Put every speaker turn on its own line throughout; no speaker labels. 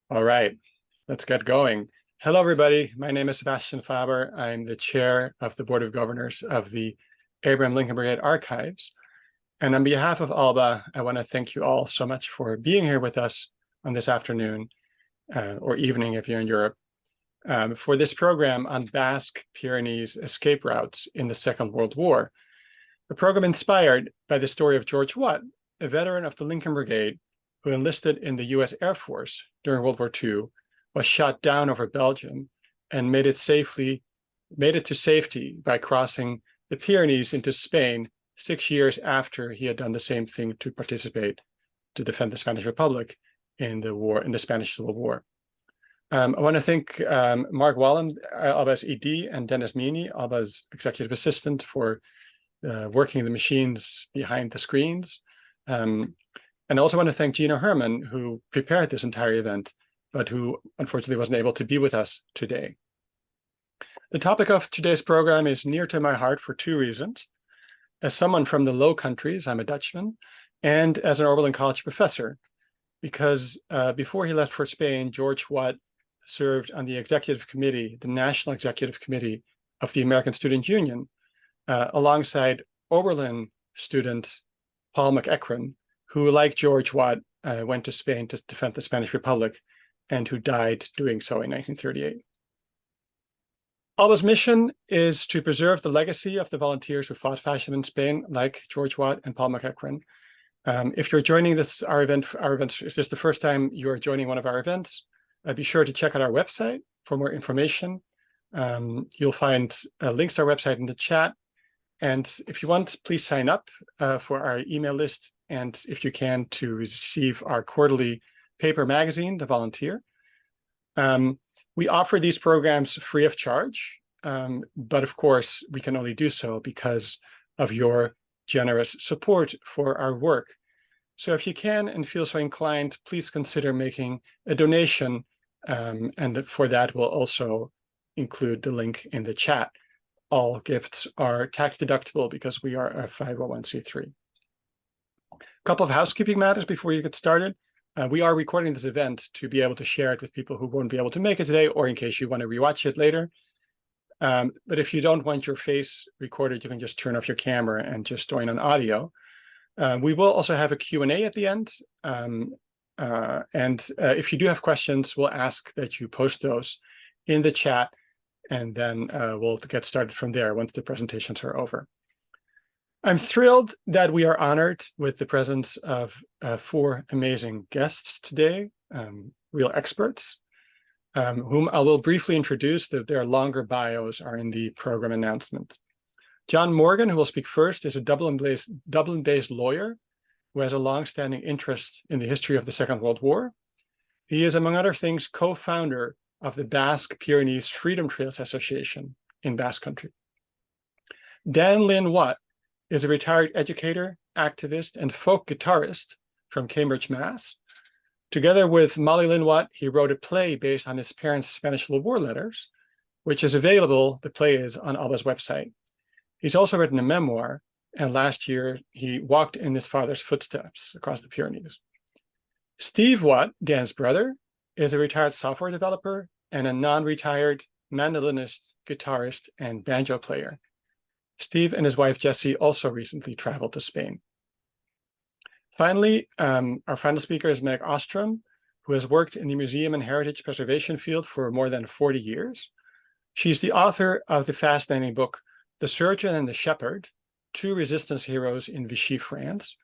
All right, let's get going. Hello, everybody. My name is Sebastian Faber. I'm the chair of the Board of Governors of the Abraham Lincoln Brigade Archives. And on behalf of ALBA, I want to thank you all so much for being here with us on this afternoon or evening if you're in Europe for this program on Basque Pyrenees escape routes in the Second World War. The program inspired by the story of George Watt, a veteran of the Lincoln Brigade who enlisted in the US Air Force during World War II, was shot down over Belgium and made it to safety by crossing the Pyrenees into Spain 6 years after he had done the same thing to defend the Spanish Republic in the Spanish Civil War. I want to thank Mark Wallen, ALBA's ED, and Dennis Meany, ALBA's executive assistant, for working the machines behind the screens. And I also want to thank Gina Herman, who prepared this entire event, but who unfortunately wasn't able to be with us today. The topic of today's program is near to my heart for two reasons. As someone from the Low Countries, I'm a Dutchman, and as an Oberlin College professor, because before he left for Spain, George Watt served on the executive committee, the National Executive Committee of the American Student Union, alongside Oberlin student Paul McEachran, who, like George Watt, went to Spain to defend the Spanish Republic and who died doing so in 1938. ALBA's mission is to preserve the legacy of the volunteers who fought fascism in Spain, like George Watt and Paul McEachran. If you're joining our event, is this the first time you're joining one of our events? Be sure to check out our website for more information. You'll find links to our website in the chat. And if you want, please sign up for our email list, and if you can, to receive our quarterly paper magazine, The Volunteer. We offer these programs free of charge, but of course, we can only do so because of your generous support for our work. So if you can and feel so inclined, please consider making a donation, and for that, we'll also include the link in the chat. All gifts are tax deductible because we are a 501c3. A couple of housekeeping matters before you get started. We are recording this event to be able to share it with people who won't be able to make it today, or in case you want to rewatch it later. But if you don't want your face recorded, you can just turn off your camera and just join on audio. We will also have a Q&A at the end. If you do have questions, we'll ask that you post those in the chat, and then we'll get started from there once the presentations are over. I'm thrilled that we are honored with the presence of 4 amazing guests today, real experts, whom I will briefly introduce. Their longer bios are in the program announcement. John Morgan, who will speak first, is a Dublin-based lawyer who has a long-standing interest in the history of the Second World War. He is, among other things, co-founder of the Basque Pyrenees Freedom Trails Association in Basque Country. Dan Lynn Watt is a retired educator, activist, and folk guitarist from Cambridge, Mass. Together with Molly Lynn Watt, he wrote a play based on his parents' Spanish Civil War letters, which is available, the play is, on ALBA's website. He's also written a memoir, and last year he walked in his father's footsteps across the Pyrenees. Steve Watt, Dan's brother, is a retired software developer and a non-retired mandolinist, guitarist, and banjo player. Steve and his wife, Jessie, also recently traveled to Spain. Finally, our final speaker is Meg Ostrom, who has worked in the museum and heritage preservation field for more than 40 years. She's the author of the fascinating book, The Surgeon and the Shepherd, 2 resistance heroes in Vichy, France,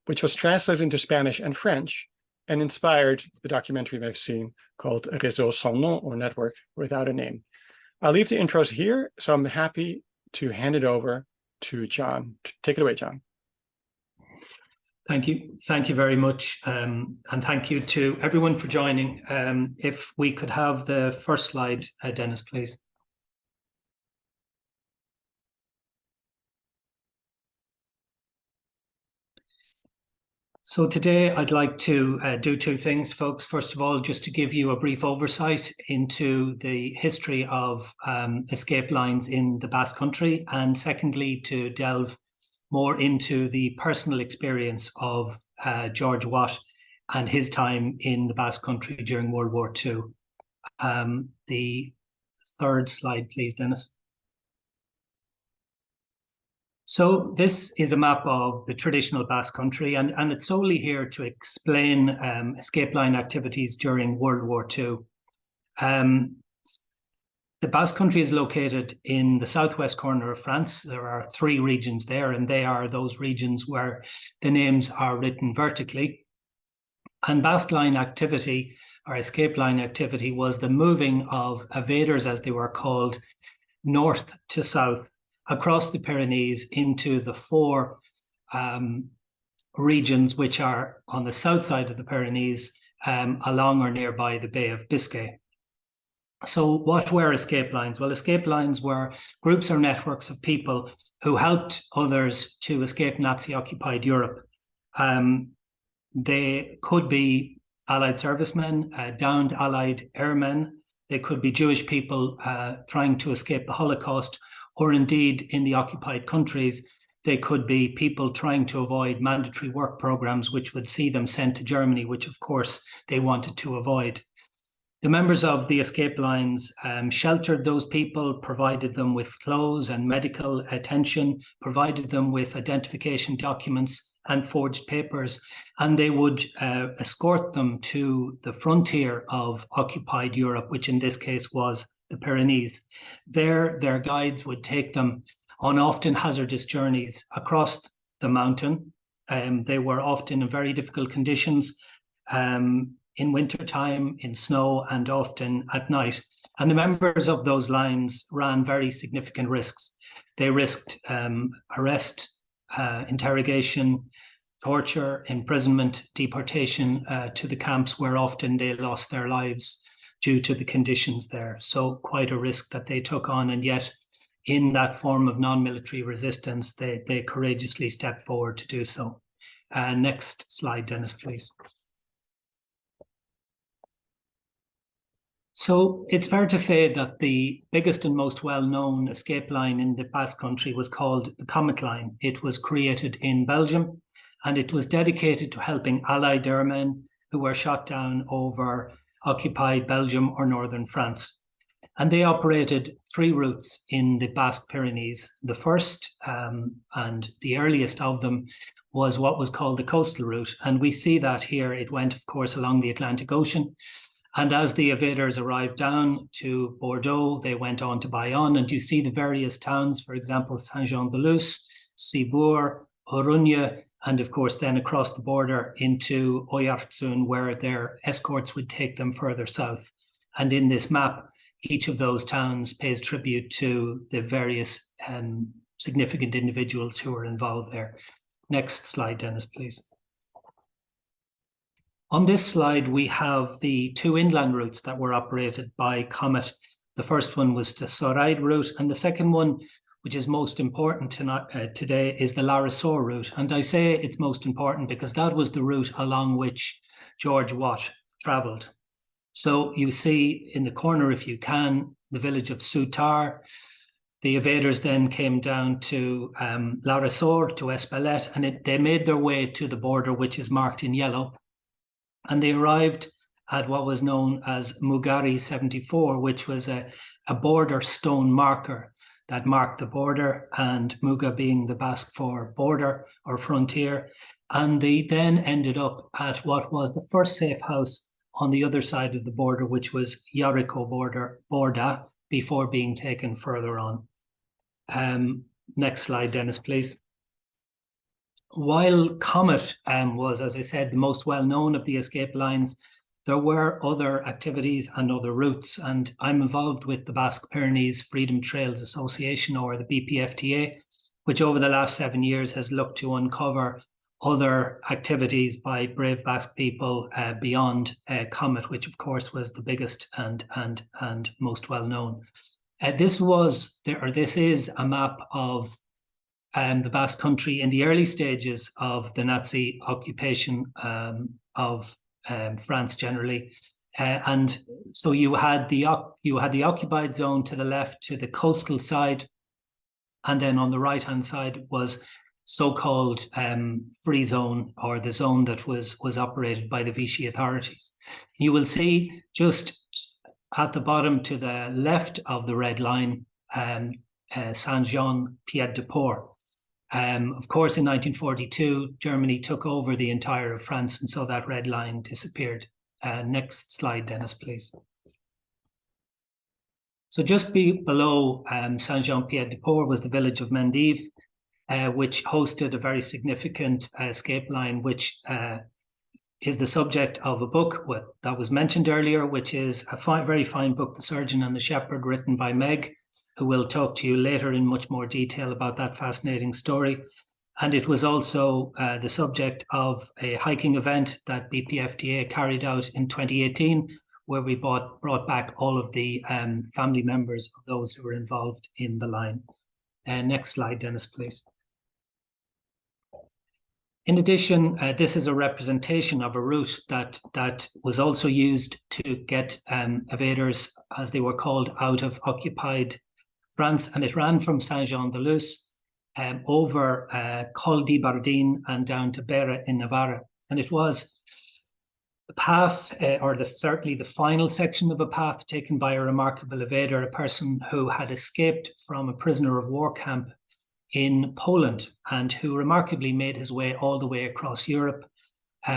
which was translated into Spanish and French and inspired the documentary I've seen called Réseau sans nom, or Network Without a Name. I'll leave the intros here, so I'm happy to hand it over to John. Take it away, John.
Thank you. Thank you very much. And thank you to everyone for joining. If we could have the first slide, Dennis, please. So today I'd like to do 2 things, folks. First of all, just to give you a brief oversight into the history of escape lines in the Basque Country, and secondly, to delve more into the personal experience of George Watt and his time in the Basque Country during World War II. The third slide, please, Dennis. So this is a map of the traditional Basque Country, and it's solely here to explain escape line activities during World War II. The Basque Country is located in the southwest corner of France. There are 3 regions there, and they are those regions where the names are written vertically. And Basque line activity, or escape line activity, was the moving of evaders, as they were called, north to south across the Pyrenees into the 4 regions which are on the south side of the Pyrenees, along or nearby the Bay of Biscay. So what were escape lines? Well, escape lines were groups or networks of people who helped others to escape Nazi-occupied Europe. They could be Allied servicemen, downed Allied airmen. They could be Jewish people trying to escape the Holocaust, or indeed in the occupied countries, they could be people trying to avoid mandatory work programs, which would see them sent to Germany, which of course they wanted to avoid. The members of the escape lines sheltered those people, provided them with clothes and medical attention, provided them with identification documents and forged papers, and they would escort them to the frontier of occupied Europe, which in this case was the Pyrenees. There, their guides would take them on often hazardous journeys across the mountain. They were often in very difficult conditions, in wintertime, in snow, and often at night. And the members of those lines ran very significant risks. They risked arrest, interrogation, torture, imprisonment, deportation to the camps, where often they lost their lives due to the conditions there. So quite a risk that they took on, and yet in that form of non-military resistance, they courageously stepped forward to do so. Next slide, Dennis, please. So it's fair to say that the biggest and most well-known escape line in the Basque Country was called the Comet Line. It was created in Belgium, and it was dedicated to helping Allied airmen who were shot down over occupied Belgium or northern France. And they operated 3 routes in the Basque Pyrenees. The first and the earliest of them was what was called the coastal route. And we see that here. It went, of course, along the Atlantic Ocean. And as the evaders arrived down to Bordeaux, they went on to Bayonne. And you see the various towns, for example, Saint-Jean-de-Luz, Cibourg, Orunye, and of course, then across the border into Oyarzun, where their escorts would take them further south. And in this map, each of those towns pays tribute to the various significant individuals who were involved there. Next slide, Dennis, please. On this slide, we have the 2 inland routes that were operated by Comet. The first one was the Soraid route, and the second one, which is most important today, is the La Ressort route. And I say it's most important because that was the route along which George Watt travelled. So you see in the corner, if you can, the village of Soutar. The evaders then came down to La Ressort, to Espelette, and they made their way to the border, which is marked in yellow. And they arrived at what was known as Mugari 74, which was a border stone marker that marked the border, and Muga being the Basque for border or frontier. And they then ended up at what was the first safe house on the other side of the border, which was Yariko Borda, before being taken further on. Next slide, Dennis, please. While Comet was, as I said, the most well-known of the escape lines, there were other activities and other routes, and I'm involved with the Basque Pyrenees Freedom Trails Association, or the BPFTA, which over the last 7 years has looked to uncover other activities by brave Basque people beyond Comet, which of course was the biggest and most well-known. This is a map of the Basque Country in the early stages of the Nazi occupation of France generally, and so you had the occupied zone to the left, to the coastal side, and then on the right-hand side was so-called free zone, or the zone that was operated by the Vichy authorities. You will see just at the bottom to the left of the red line, Saint-Jean-Pied-de-Port. Of course, in 1942, Germany took over the entire of France, and so that red line disappeared. Next slide, Dennis, please. So just below Saint-Jean-Pied-de-Port was the village of Mendive, which hosted a very significant escape line, which is the subject of a book that was mentioned earlier, which is a very fine book, The Surgeon and the Shepherd, written by Meg, who will talk to you later in much more detail about that fascinating story. And it was also the subject of a hiking event that BPFTA carried out in 2018, where we brought back all of the family members of those who were involved in the line. Next slide, Dennis, please. In addition, this is a representation of a route that was also used to get evaders, as they were called, out of occupied France, and it ran from Saint-Jean-de-Luz over Col d'Ibardine and down to Bera in Navarra. And it was the path, certainly the final section of a path taken by a remarkable evader, a person who had escaped from a prisoner of war camp in Poland, and who remarkably made his way all the way across Europe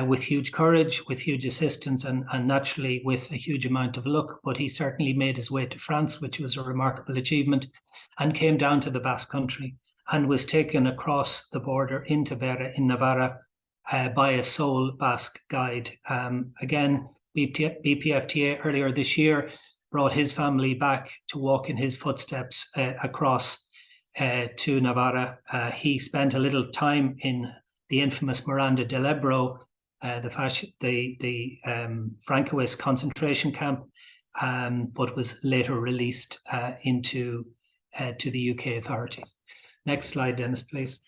with huge courage, with huge assistance, and naturally with a huge amount of luck. But he certainly made his way to France, which was a remarkable achievement, and came down to the Basque country and was taken across the border into Bera in Navarra by a sole Basque guide. Again, BPFTA earlier this year brought his family back to walk in his footsteps across to Navarra. He spent a little time in the infamous Miranda del Ebro, the Francoist concentration camp, but was later released to the UK authorities. Next slide, Dennis, please.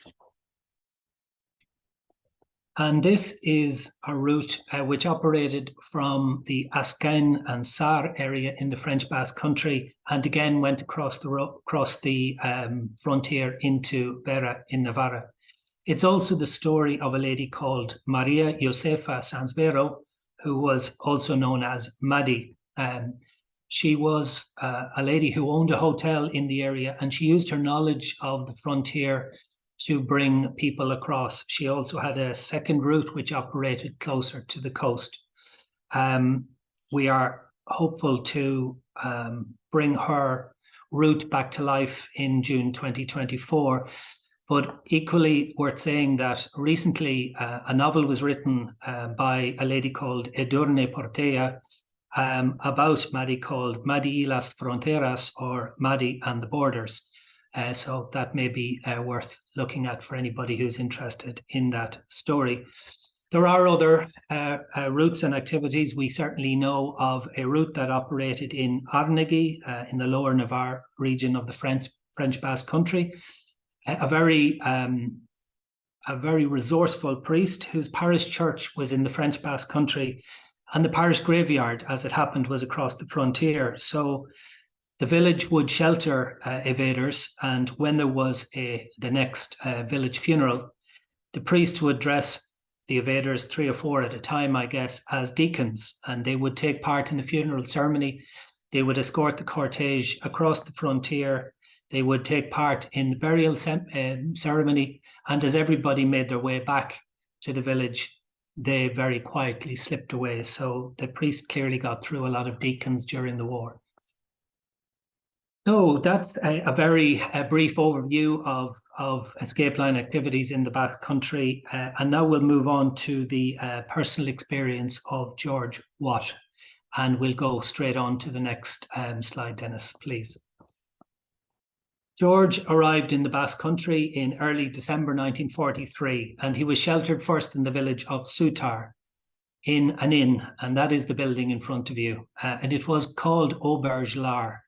And this is a route which operated from the Ascagne and Sarre area in the French Basque country, and again went across the frontier into Bera in Navarra. It's also the story of a lady called Maria Josefa Sansvero, who was also known as Madi. She was a lady who owned a hotel in the area, and she used her knowledge of the frontier to bring people across. She also had a second route which operated closer to the coast. We are hopeful to bring her route back to life in June 2024. But equally worth saying that recently a novel was written by a lady called Edurne Portella about Madi, called Madi y las Fronteras, or Madi and the Borders. So that may be worth looking at for anybody who's interested in that story. There are other routes and activities. We certainly know of a route that operated in Arnegui, in the lower Navarre region of the French Basque country. A very resourceful priest whose parish church was in the French Basque country, and the parish graveyard, as it happened, was across the frontier. So the village would shelter evaders, and when there was the next village funeral, the priest would dress the evaders, 3 or 4 at a time, I guess, as deacons, and they would take part in the funeral ceremony. They would escort the cortege across the frontier. They would take part in the burial ceremony, and as everybody made their way back to the village, they very quietly slipped away. So the priest clearly got through a lot of deacons during the war. So that's a very brief overview of escape line activities in the Basque country. And now we'll move on to the personal experience of George Watt. And we'll go straight on to the next slide, Dennis, please. George arrived in the Basque country in early December 1943, and he was sheltered first in the village of Soutar in an inn, and that is the building in front of you. And it was called Auberge Lar.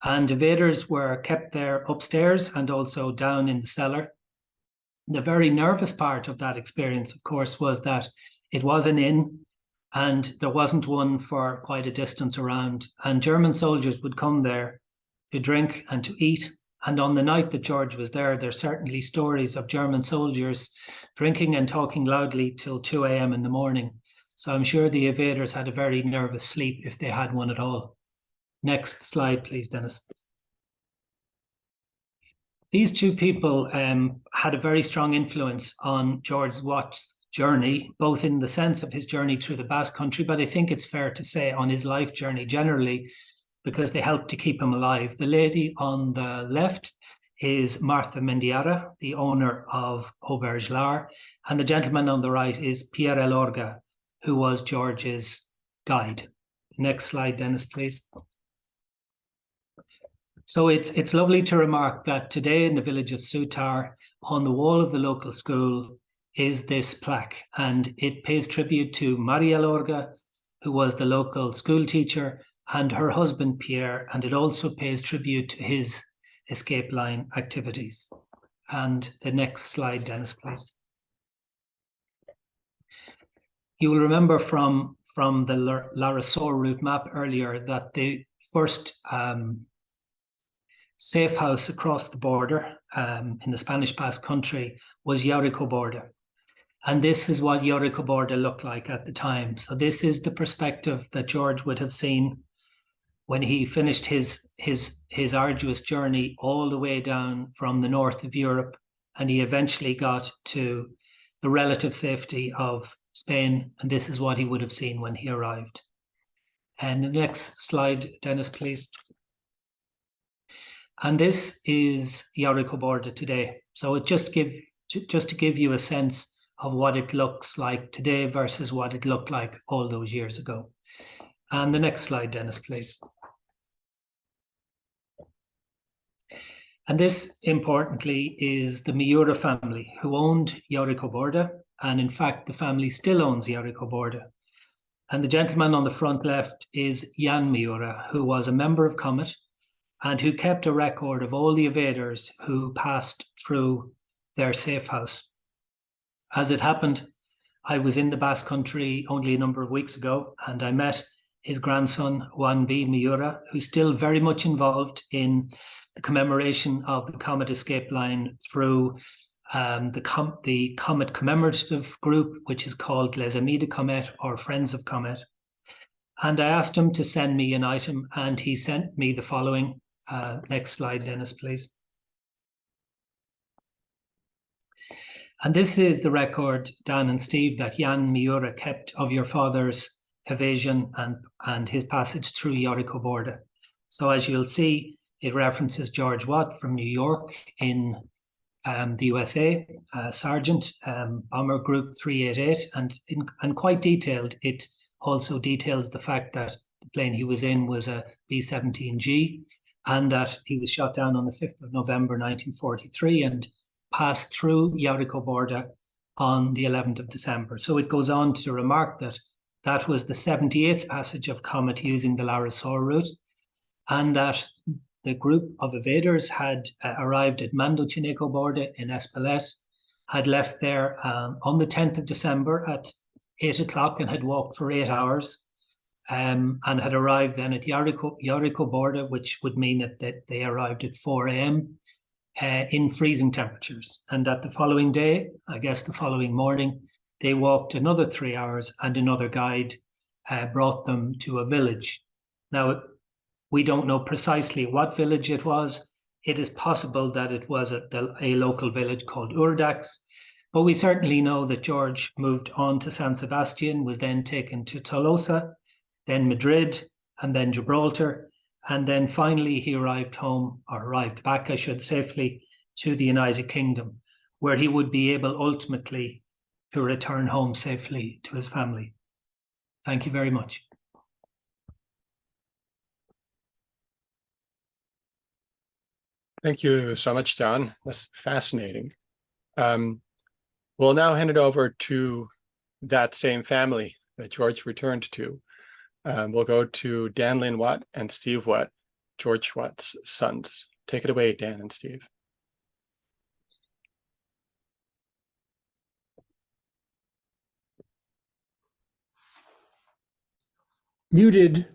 And evaders were kept there upstairs and also down in the cellar. The very nervous part of that experience, of course, was that it was an inn and there wasn't one for quite a distance around. And German soldiers would come there to drink and to eat And on the night that George was there's certainly stories of German soldiers drinking and talking loudly till 2 a.m. in the morning. So I'm sure the invaders had a very nervous sleep if they had one at all. Next slide, please, Dennis. These two people had a very strong influence on George Watt's journey, both in the sense of his journey through the Basque country, but I think it's fair to say on his life journey generally, because they helped to keep him alive. The lady on the left is Martha Mendiara, the owner of Auberge Lar, and the gentleman on the right is Pierre Elorga, who was George's guide. Next slide, Dennis, please. So it's lovely to remark that today in the village of Soutar, on the wall of the local school, is this plaque, and it pays tribute to Maria Elorga, who was the local school teacher, and her husband Pierre, and it also pays tribute to his escape line activities. And the next slide, Dennis, please. You will remember from the La Ressort route map earlier that the first safe house across the border in the Spanish Basque country was Yauricoborda. And this is what Yauricoborda looked like at the time. So this is the perspective that George would have seen when he finished his arduous journey all the way down from the north of Europe, and he eventually got to the relative safety of Spain, and this is what he would have seen when he arrived. And the next slide, Dennis, please. And this is Yauricoborda today. So it just to give you a sense of what it looks like today versus what it looked like all those years ago. And the next slide, Dennis, please. And this, importantly, is the Miura family who owned Yauricoborda. And in fact, the family still owns Yauricoborda. And the gentleman on the front left is Jan Miura, who was a member of Comet and who kept a record of all the invaders who passed through their safe house. As it happened, I was in the Basque country only a number of weeks ago, and I met his grandson, Juan V. Miura, who's still very much involved in the commemoration of the Comet escape line through the Comet commemorative group, which is called Les Amis de Comet, or Friends of Comet. And I asked him to send me an item, and he sent me the following. Next slide, Dennis, please. And this is the record, Dan and Steve, that Jan Miura kept of your father's evasion and his passage through Yauricoborda. So as you'll see, it references George Watt from New York in the USA, Sergeant, Bomber Group 388, and quite detailed. It also details the fact that the plane he was in was a B-17G, and that he was shot down on the 5th of November 1943 and passed through Yauricoborda on the 11th of December. So it goes on to remark that that was the 78th passage of Comet using the La Ressort route, and that the group of evaders had arrived at Mando Chinecoborda in Espelette, had left there on the 10th of December at 8 o'clock and had walked for 8 hours, and had arrived then at Yauricoborda, which would mean that they arrived at 4 a.m. In freezing temperatures, and that the following day, I guess the following morning, they walked another 3 hours, and another guide brought them to a village. Now, we don't know precisely what village it was. It is possible that it was a local village called Urdax, but we certainly know that George moved on to San Sebastian, was then taken to Tolosa, then Madrid, and then Gibraltar, and then finally he arrived back, I should safely, to the United Kingdom, where he would be able ultimately to return home safely to his family. Thank you very much.
Thank you so much, John. That's fascinating. We'll now hand it over to that same family that George returned to. We'll go to Dan Lynn Watt and Steve Watt, George Watt's sons. Take it away, Dan and Steve.
Muted.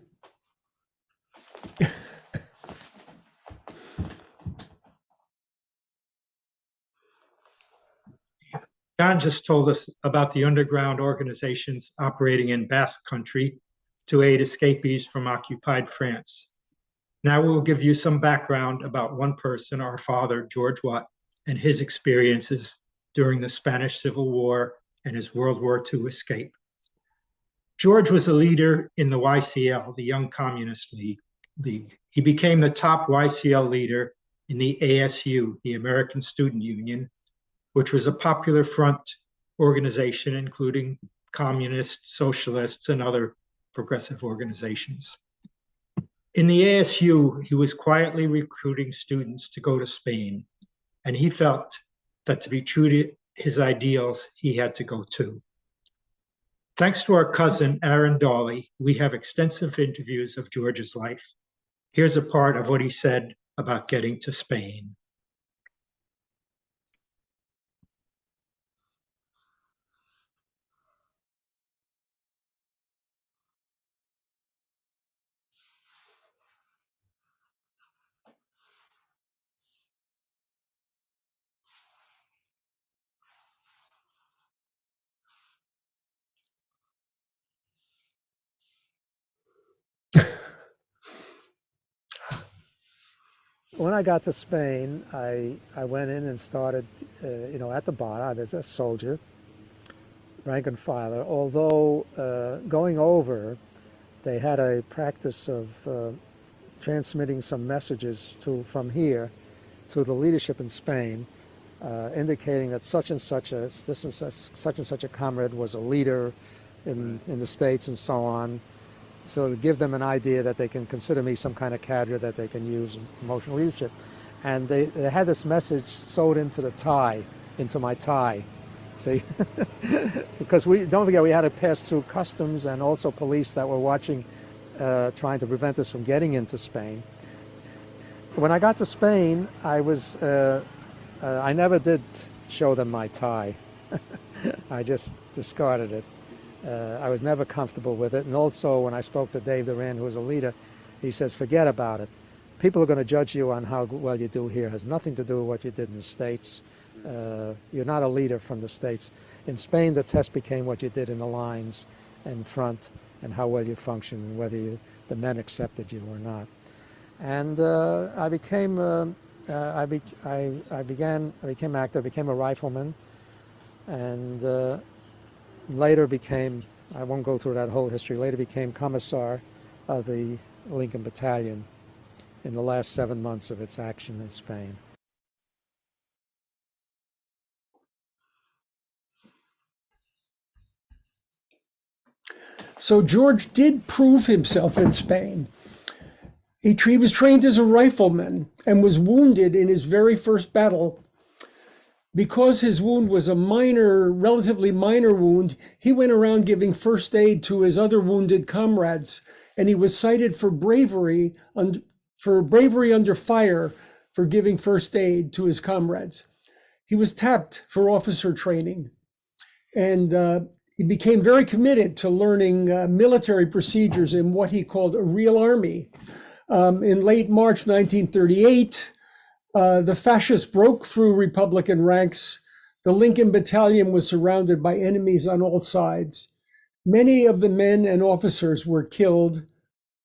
John just told us about the underground organizations operating in Basque country to aid escapees from occupied France. Now we'll give you some background about one person, our father, George Watt, and his experiences during the Spanish Civil War and his World War II escape. George was a leader in the YCL, the Young Communist League. He became the top YCL leader in the ASU, the American Student Union, which was a popular front organization, including communists, socialists, and other progressive organizations. In the ASU, he was quietly recruiting students to go to Spain, and he felt that to be true to his ideals, he had to go too. Thanks to our cousin, Aaron Dawley, we have extensive interviews of George's life. Here's a part of what he said about getting to Spain.
When I got to Spain, I went in and started, at the bar as a soldier, rank and filer. Although going over, they had a practice of transmitting some messages from here to the leadership in Spain, indicating that such and such a comrade was a leader in the States and so on. So to give them an idea that they can consider me some kind of cadre that they can use in promotional leadership. And they had this message sewed into my tie. See, because don't forget, we had to pass through customs and also police that were watching, trying to prevent us from getting into Spain. When I got to Spain, I never did show them my tie. I just discarded it. I was never comfortable with it. And also when I spoke to Dave Duran, who was a leader, he says, forget about it. People are going to judge you on how well you do here. It has nothing to do with what you did in the States. You're not a leader from the States. In Spain, the test became what you did in the lines and front and how well you functioned and whether the men accepted you or not. And I became active, became a rifleman, and later became, I won't go through that whole history, later became commissar of the Lincoln Battalion in the last 7 months of its action in Spain.
So George did prove himself in Spain. He was trained as a rifleman and was wounded in his very first battle. Because his wound was a relatively minor wound, he went around giving first aid to his other wounded comrades, and he was cited for bravery under fire for giving first aid to his comrades. He was tapped for officer training, and he became very committed to learning military procedures in what he called a real army. In late March 1938, the fascists broke through Republican ranks. The Lincoln Battalion was surrounded by enemies on all sides. Many of the men and officers were killed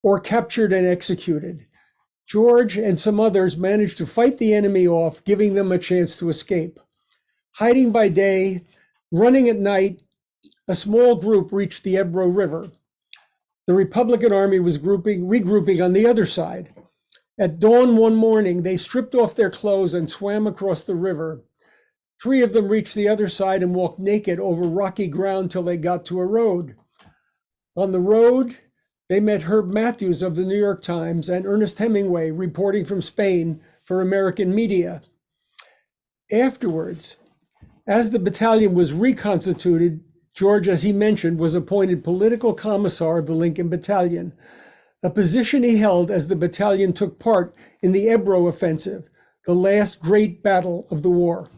or captured and executed. George and some others managed to fight the enemy off, giving them a chance to escape. Hiding by day, running at night, a small group reached the Ebro River. The Republican Army was regrouping on the other side. At dawn one morning, they stripped off their clothes and swam across the river. 3 of them reached the other side and walked naked over rocky ground till they got to a road. On the road, they met Herb Matthews of the New York Times and Ernest Hemingway reporting from Spain for American media. Afterwards, as the battalion was reconstituted, George, as he mentioned, was appointed political commissar of the Lincoln Battalion, a position he held as the battalion took part in the Ebro Offensive, the last great battle of the war.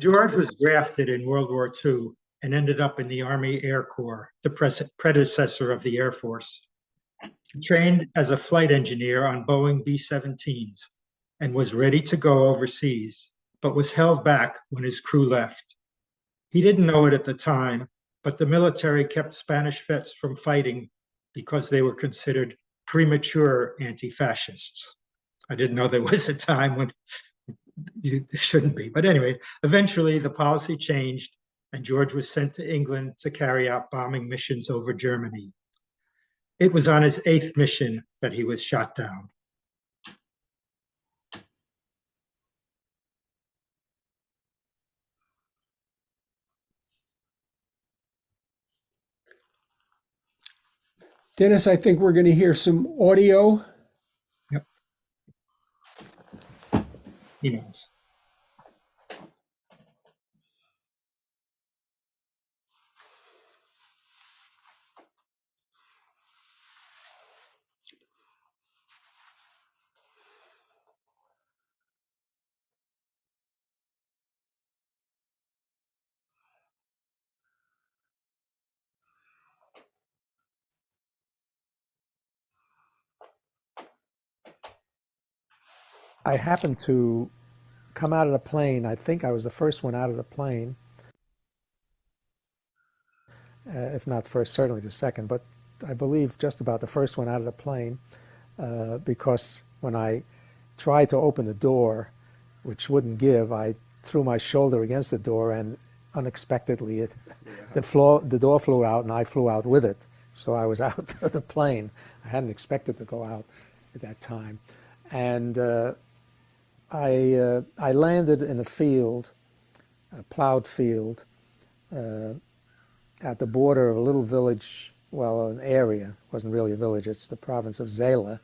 George was drafted in World War II and ended up in the Army Air Corps, the predecessor of the Air Force. He trained as a flight engineer on Boeing B-17s
and was ready to go overseas, but was held back when his crew left. He didn't know it at the time, but the military kept Spanish vets from fighting because they were considered premature anti-fascists. I didn't know there was a time when you shouldn't be. But anyway, eventually the policy changed and George was sent to England to carry out bombing missions over Germany. It was on his 8th mission that he was shot down.
Dennis, I think we're going to hear some audio.
Yep. He knows.
I happened to come out of the plane. I think I was the first one out of the plane, if not first, certainly the second, but I believe just about the first one out of the plane, because when I tried to open the door, which wouldn't give, I threw my shoulder against the door, and unexpectedly the door flew out and I flew out with it. So I was out of the plane. I hadn't expected to go out at that time. And I landed in a field, a plowed field, at the border of a little village, well, an area. It wasn't really a village, it's the province of Zela,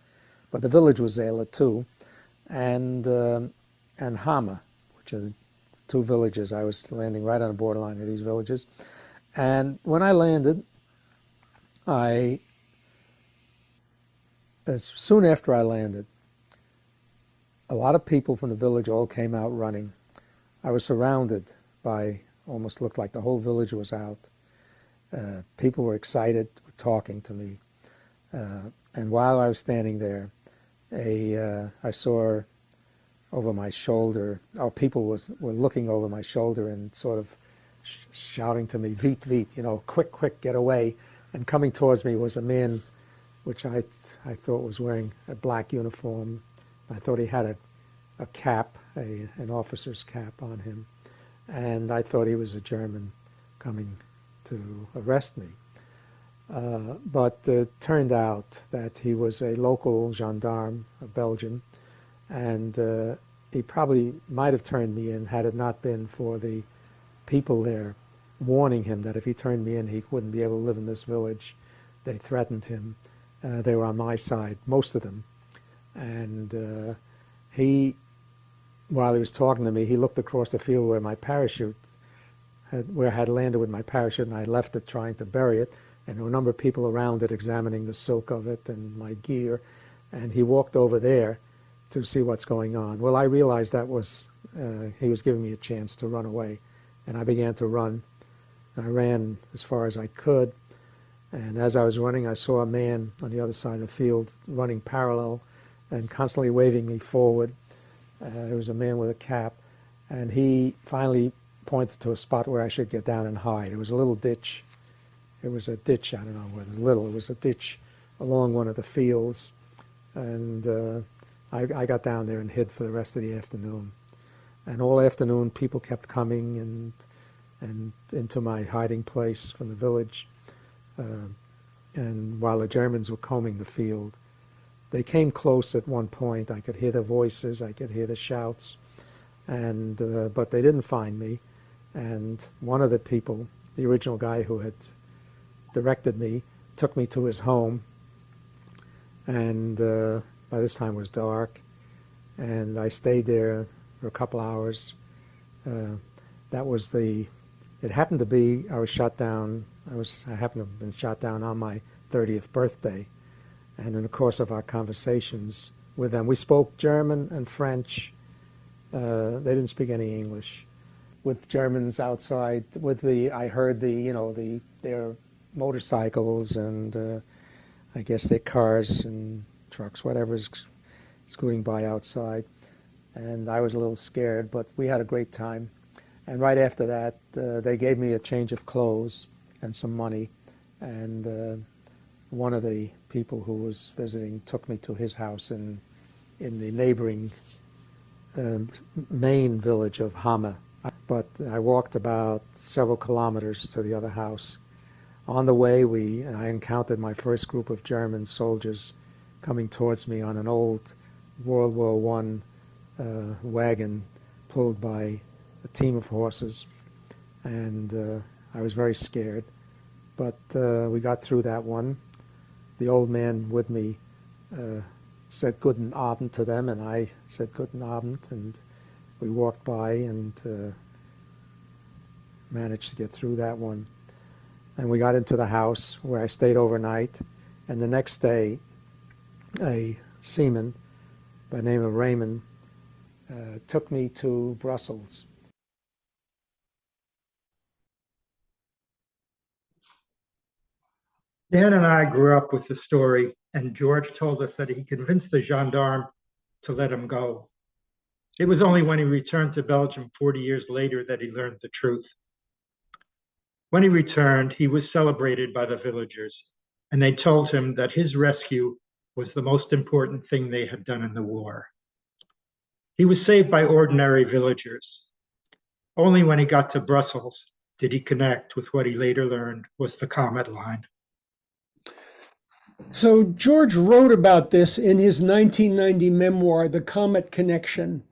but the village was Zela too, and Hama, which are the two villages. I was landing right on the borderline of these villages. And when I landed, as soon after I landed, a lot of people from the village all came out running. I was surrounded by, almost looked like the whole village was out. People were excited, were talking to me. And while I was standing there, I saw over my shoulder, people were looking over my shoulder and sort of shouting to me, "Vite, vite," quick, quick, get away. And coming towards me was a man, which I thought was wearing a black uniform. I thought he had a cap, an officer's cap on him. And I thought he was a German coming to arrest me. But it turned out that he was a local gendarme, a Belgian, and he probably might have turned me in had it not been for the people there warning him that if he turned me in, he wouldn't be able to live in this village. They threatened him. They were on my side, most of them. And while he was talking to me, he looked across the field where my parachute, where I had landed with my parachute, and I left it trying to bury it. And there were a number of people around it examining the silk of it and my gear. And he walked over there to see what's going on. Well, I realized that was, he was giving me a chance to run away. And I began to run. I ran as far as I could. And as I was running, I saw a man on the other side of the field running parallel and constantly waving me forward. There was a man with a cap. And he finally pointed to a spot where I should get down and hide. It was a little ditch. It was a ditch, I don't know whether it was little. It was a ditch along one of the fields. And I got down there and hid for the rest of the afternoon. And all afternoon, people kept coming and into my hiding place from the village. And while the Germans were combing the field, they came close at one point. I could hear the voices, I could hear the shouts, but they didn't find me. And one of the people, the original guy who had directed me, took me to his home. And by this time it was dark, and I stayed there for a couple hours. It happened to be, I was shot down, I happened to have been shot down on my 30th birthday. And in the course of our conversations with them, we spoke German and French. They didn't speak any English. With Germans outside, I heard their motorcycles and I guess their cars and trucks, whatever's scooting by outside. and I was a little scared, but we had a great time. And right after that, they gave me a change of clothes and some money, and one of the people who was visiting took me to his house in the neighboring main village of Hama. But I walked about several kilometers to the other house. On the way, I encountered my first group of German soldiers coming towards me on an old World War I wagon pulled by a team of horses, and I was very scared. But we got through that one. The old man with me said Guten Abend to them, and I said Guten Abend, and we walked by and managed to get through that one. And we got into the house where I stayed overnight, and the next day a seaman by the name of Raymond took me to Brussels.
Dan and I grew up with the story, and George told us that he convinced the gendarme to let him go. It was only when he returned to Belgium 40 years later that he learned the truth. When he returned, he was celebrated by the villagers, and they told him that his rescue was the most important thing they had done in the war. He was saved by ordinary villagers. Only when he got to Brussels did he connect with what he later learned was the Comet Line.
So George wrote about this in his 1990 memoir, The Comet Connection,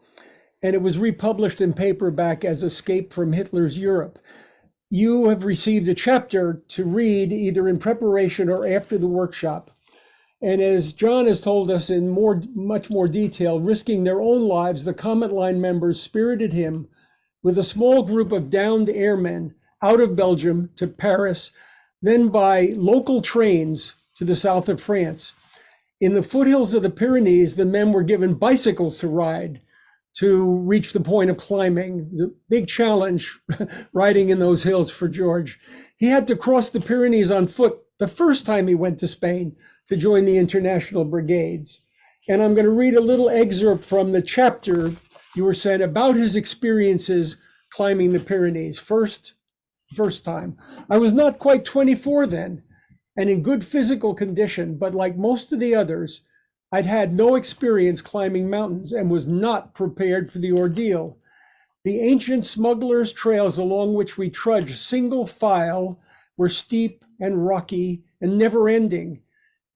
and it was republished in paperback as Escape from Hitler's Europe. You have received a chapter to read either in preparation or after the workshop. And as John has told us in much more detail, risking their own lives, the Comet Line members spirited him with a small group of downed airmen out of Belgium to Paris, then by local trains to the south of France. In the foothills of the Pyrenees, the men were given bicycles to ride to reach the point of climbing. The big challenge riding in those hills for George. He had to cross the Pyrenees on foot the first time he went to Spain to join the international brigades. And I'm going to read a little excerpt from the chapter you were sent about his experiences climbing the Pyrenees. First time. I was not quite 24 then, and in good physical condition, but like most of the others, I'd had no experience climbing mountains and was not prepared for the ordeal. The ancient smugglers' trails along which we trudged single file were steep and rocky and never ending.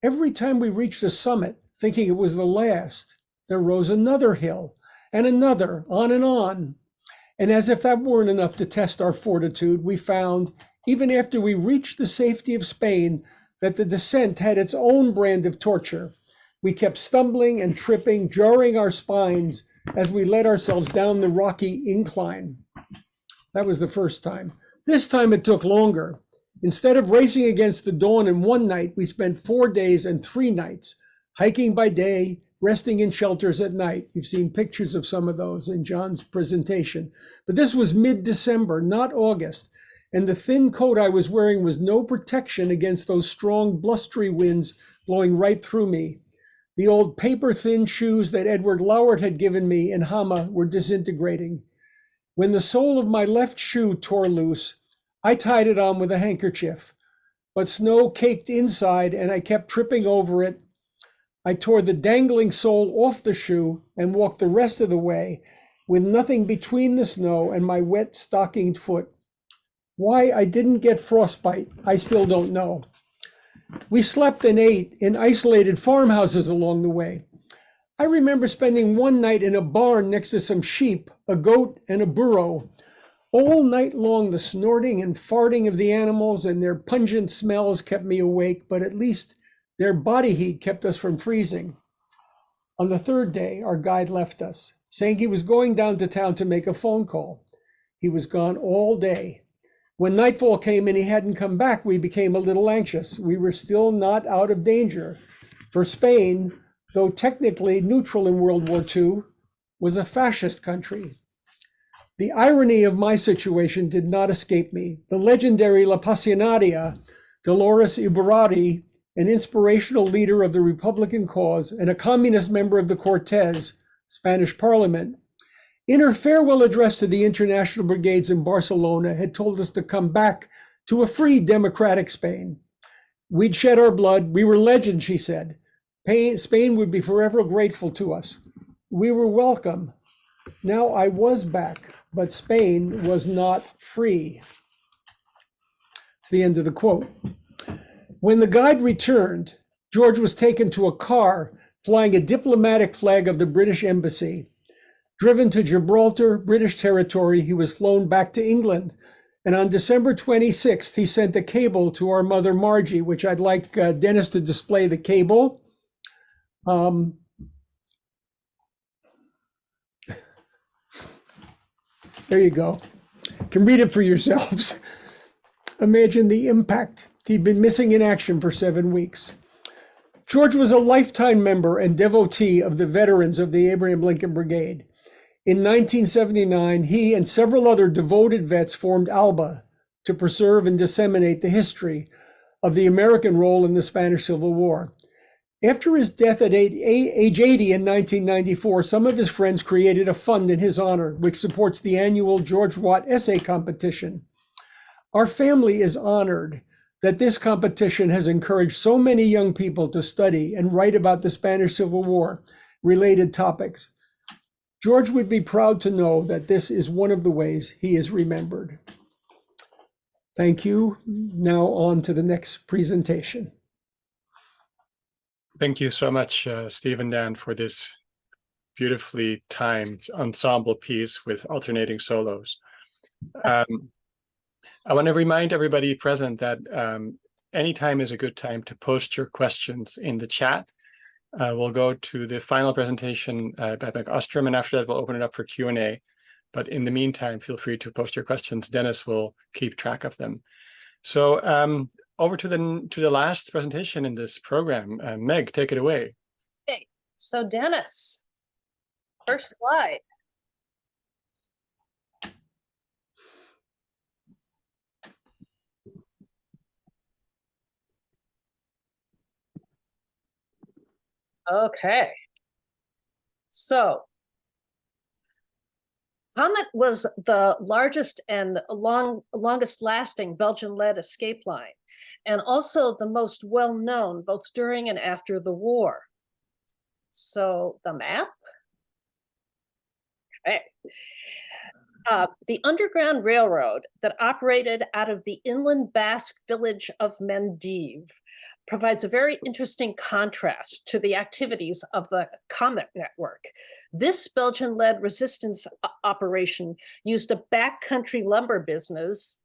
Every time we reached the summit, thinking it was the last, there rose another hill and another, on and on. And as if that weren't enough to test our fortitude, we found, even after we reached the safety of Spain, that the descent had its own brand of torture. We kept stumbling and tripping, jarring our spines as we led ourselves down the rocky incline. That was the first time. This time it took longer. Instead of racing against the dawn in one night, we spent 4 days and 3 nights, hiking by day, resting in shelters at night. You've seen pictures of some of those in John's presentation. But this was mid-December, not August, and the thin coat I was wearing was no protection against those strong, blustery winds blowing right through me. The old paper-thin shoes that Edward Lowert had given me in Hama were disintegrating. When the sole of my left shoe tore loose, I tied it on with a handkerchief, but snow caked inside and I kept tripping over it. I tore the dangling sole off the shoe and walked the rest of the way with nothing between the snow and my wet stockinged foot. Why I didn't get frostbite, I still don't know. We slept and ate in isolated farmhouses along the way. I remember spending one night in a barn next to some sheep, a goat, and a burro. All night long, the snorting and farting of the animals and their pungent smells kept me awake, but at least their body heat kept us from freezing. On the third day, our guide left us, saying he was going down to town to make a phone call. He was gone all day. When nightfall came and he hadn't come back, we became a little anxious. We were still not out of danger, for Spain, though technically neutral in World War II, was a fascist country. The irony of my situation did not escape me. The legendary La Pasionaria, Dolores Ibarrari, an inspirational leader of the Republican cause and a communist member of the Cortes, Spanish Parliament. In her farewell address to the international brigades in Barcelona, had told us to come back to a free democratic Spain. We'd shed our blood. We were legends, she said. Spain would be forever grateful to us. We were welcome. Now I was back, but Spain was not free. It's the end of the quote. When the guide returned, George was taken to a car flying a diplomatic flag of the British Embassy. Driven to Gibraltar, British territory, he was flown back to England. And on December 26th, he sent a cable to our mother, Margie, which I'd like Dennis to display the cable. There you go. You can read it for yourselves. Imagine the impact. He'd been missing in action for 7 weeks. George was a lifetime member and devotee of the veterans of the Abraham Lincoln Brigade. In 1979, he and several other devoted vets formed ALBA to preserve and disseminate the history of the American role in the Spanish Civil War. After his death at age 80 in 1994, some of his friends created a fund in his honor, which supports the annual George Watt essay competition. Our family is honored that this competition has encouraged so many young people to study and write about the Spanish Civil War related topics. George would be proud to know that this is one of the ways he is remembered. Thank you. Now on to the next presentation.
Thank you so much, Steve and Dan, for this beautifully timed ensemble piece with alternating solos. I want to remind everybody present that any time is a good time to post your questions in the chat. We'll go to the final presentation by Meg Ostrom, and after that, we'll open it up for Q&A. But in the meantime, feel free to post your questions. Dennis will keep track of them. So over to the last presentation in this program. Meg, take it away.
Okay, so Dennis, first slide. Okay, so Comet was the largest and longest lasting Belgian-led escape line, and also the most well-known both during and after the war. So the map. Okay. The Underground Railroad that operated out of the inland Basque village of Mendive provides a very interesting contrast to the activities of the Comet network. This Belgian-led resistance operation used a backcountry lumber business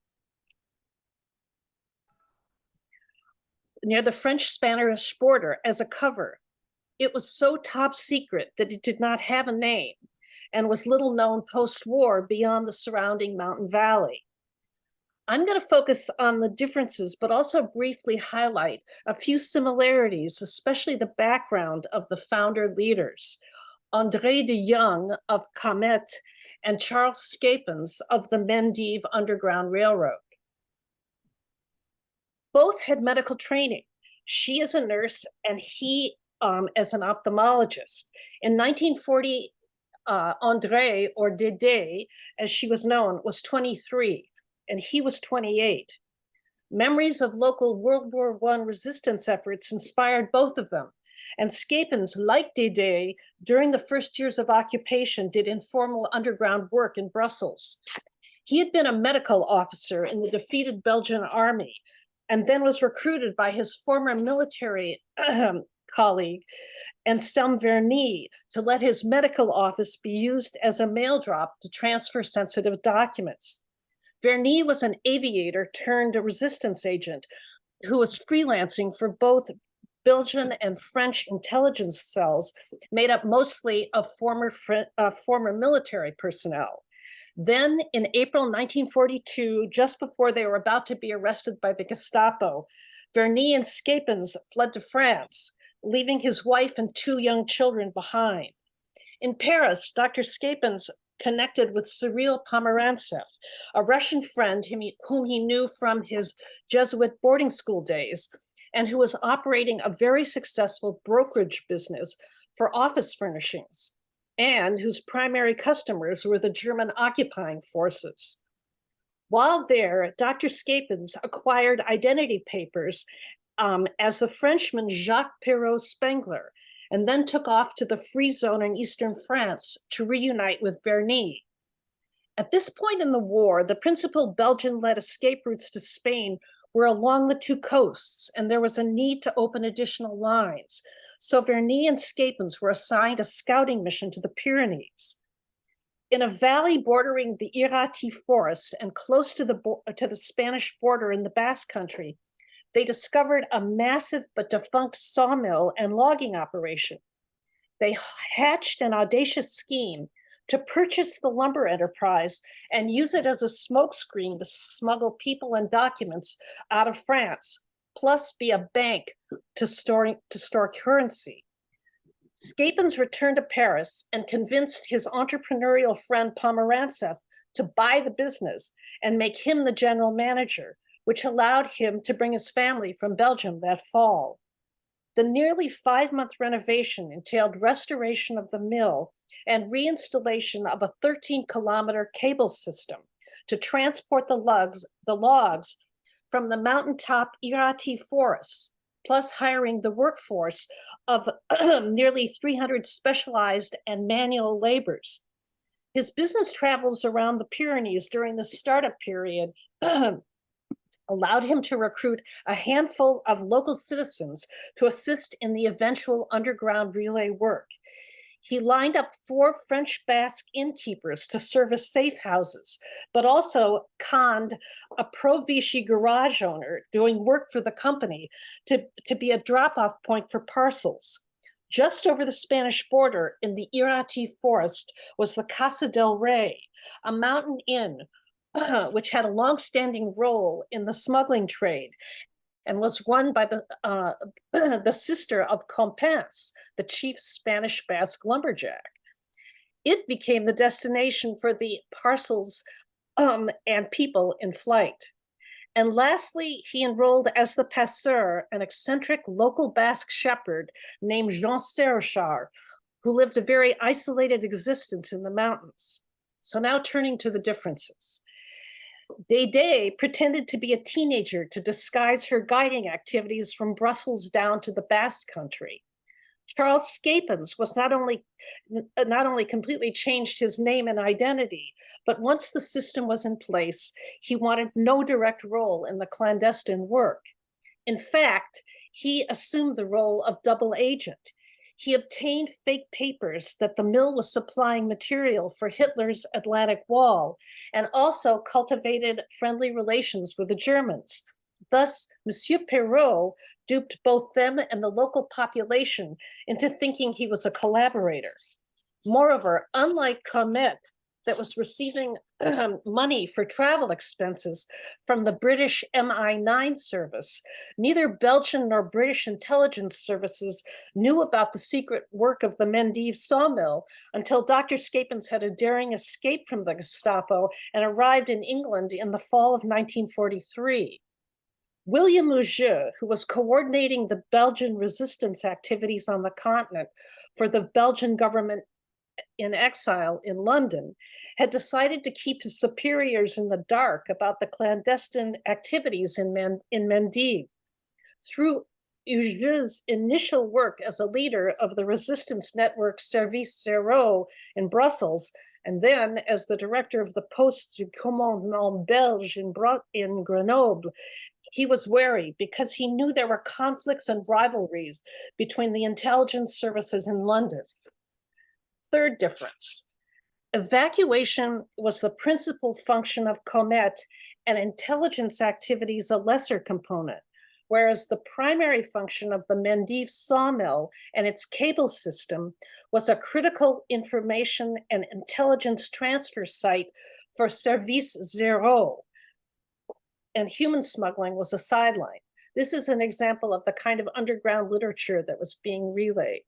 near the French-Spanish border as a cover. It was so top secret that it did not have a name and was little known post-war beyond the surrounding mountain valley. I'm going to focus on the differences, but also briefly highlight a few similarities, especially the background of the founder leaders, André de Jong of Comet and Charles Scapins of the Mendive Underground Railroad. Both had medical training. She as a nurse and he as an ophthalmologist. In 1940, André, or Dédé, as she was known, was 23, and he was 28. Memories of local World War I resistance efforts inspired both of them, and Scapins, like Dédé, during the first years of occupation, did informal underground work in Brussels. He had been a medical officer in the defeated Belgian army, and then was recruited by his former military colleague, Anselme Verny, to let his medical office be used as a mail drop to transfer sensitive documents. Verny was an aviator turned a resistance agent who was freelancing for both Belgian and French intelligence cells, made up mostly of former military personnel. Then in April 1942, just before they were about to be arrested by the Gestapo, Verny and Scapins fled to France, leaving his wife and 2 young children behind. In Paris, Dr. Scapins connected with Cyril Pomerantsev, a Russian friend whom he knew from his Jesuit boarding school days, and who was operating a very successful brokerage business for office furnishings. and whose primary customers were the German occupying forces. While there, Dr. Scapins acquired identity papers as the Frenchman Jacques Perrault Spengler, and then took off to the Free Zone in eastern France to reunite with Verny. At this point in the war, the principal Belgian-led escape routes to Spain were along the two coasts, and there was a need to open additional lines. So Verny and Scapins were assigned a scouting mission to the Pyrenees. In a valley bordering the Irati forest and close to the Spanish border in the Basque country, they discovered a massive but defunct sawmill and logging operation. They hatched an audacious scheme to purchase the lumber enterprise and use it as a smokescreen to smuggle people and documents out of France, plus be a bank to store currency. Scapins returned to Paris and convinced his entrepreneurial friend Pomerantsev to buy the business and make him the general manager, which allowed him to bring his family from Belgium that fall. The nearly 5-month renovation entailed restoration of the mill and reinstallation of a 13-kilometer cable system to transport the logs from the mountaintop Irati forests, plus hiring the workforce of nearly 300 specialized and manual laborers. His business travels around the Pyrenees during the startup period allowed him to recruit a handful of local citizens to assist in the eventual underground relay work. He lined up 4 French Basque innkeepers to serve as safe houses, but also conned a pro-Vichy garage owner doing work for the company to be a drop-off point for parcels. Just over the Spanish border in the Irati forest was the Casa del Rey, a mountain inn which had a long-standing role in the smuggling trade and was run by the sister of Compens, the chief Spanish Basque lumberjack. It became the destination for the parcels and people in flight. And lastly, he enrolled as the passeur, an eccentric local Basque shepherd named Jean Sérochard, who lived a very isolated existence in the mountains. So now turning to the differences. Dédé pretended to be a teenager to disguise her guiding activities from Brussels down to the Basque country. Charles Scapins was not only completely changed his name and identity, but once the system was in place, he wanted no direct role in the clandestine work. In fact, he assumed the role of double agent. He obtained fake papers that the mill was supplying material for Hitler's Atlantic Wall and also cultivated friendly relations with the Germans. Thus, Monsieur Perrault duped both them and the local population into thinking he was a collaborator. Moreover, unlike Comet, that was receiving money for travel expenses from the British MI9 service, neither Belgian nor British intelligence services knew about the secret work of the Mendive sawmill until Dr. Scapins had a daring escape from the Gestapo and arrived in England in the fall of 1943. William Auger, who was coordinating the Belgian resistance activities on the continent for the Belgian government in exile in London, had decided to keep his superiors in the dark about the clandestine activities in Mendive. Through Auger's initial work as a leader of the resistance network Service Zéro in Brussels, and then as the director of the Poste du Commandement Belge in Grenoble, he was wary because he knew there were conflicts and rivalries between the intelligence services in London. Third difference, evacuation was the principal function of Comet and intelligence activities a lesser component, whereas the primary function of the Mendive sawmill and its cable system was a critical information and intelligence transfer site for Service Zéro, and human smuggling was a sideline. This is an example of the kind of underground literature that was being relayed.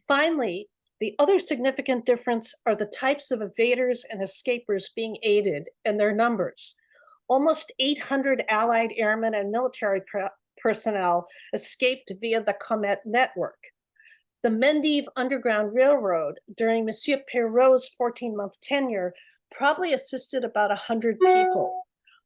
Finally, the other significant difference are the types of evaders and escapers being aided and their numbers. Almost 800 Allied airmen and military personnel escaped via the Comet network. The Mendive Underground Railroad during Monsieur Perrault's 14-month tenure probably assisted about 100 people.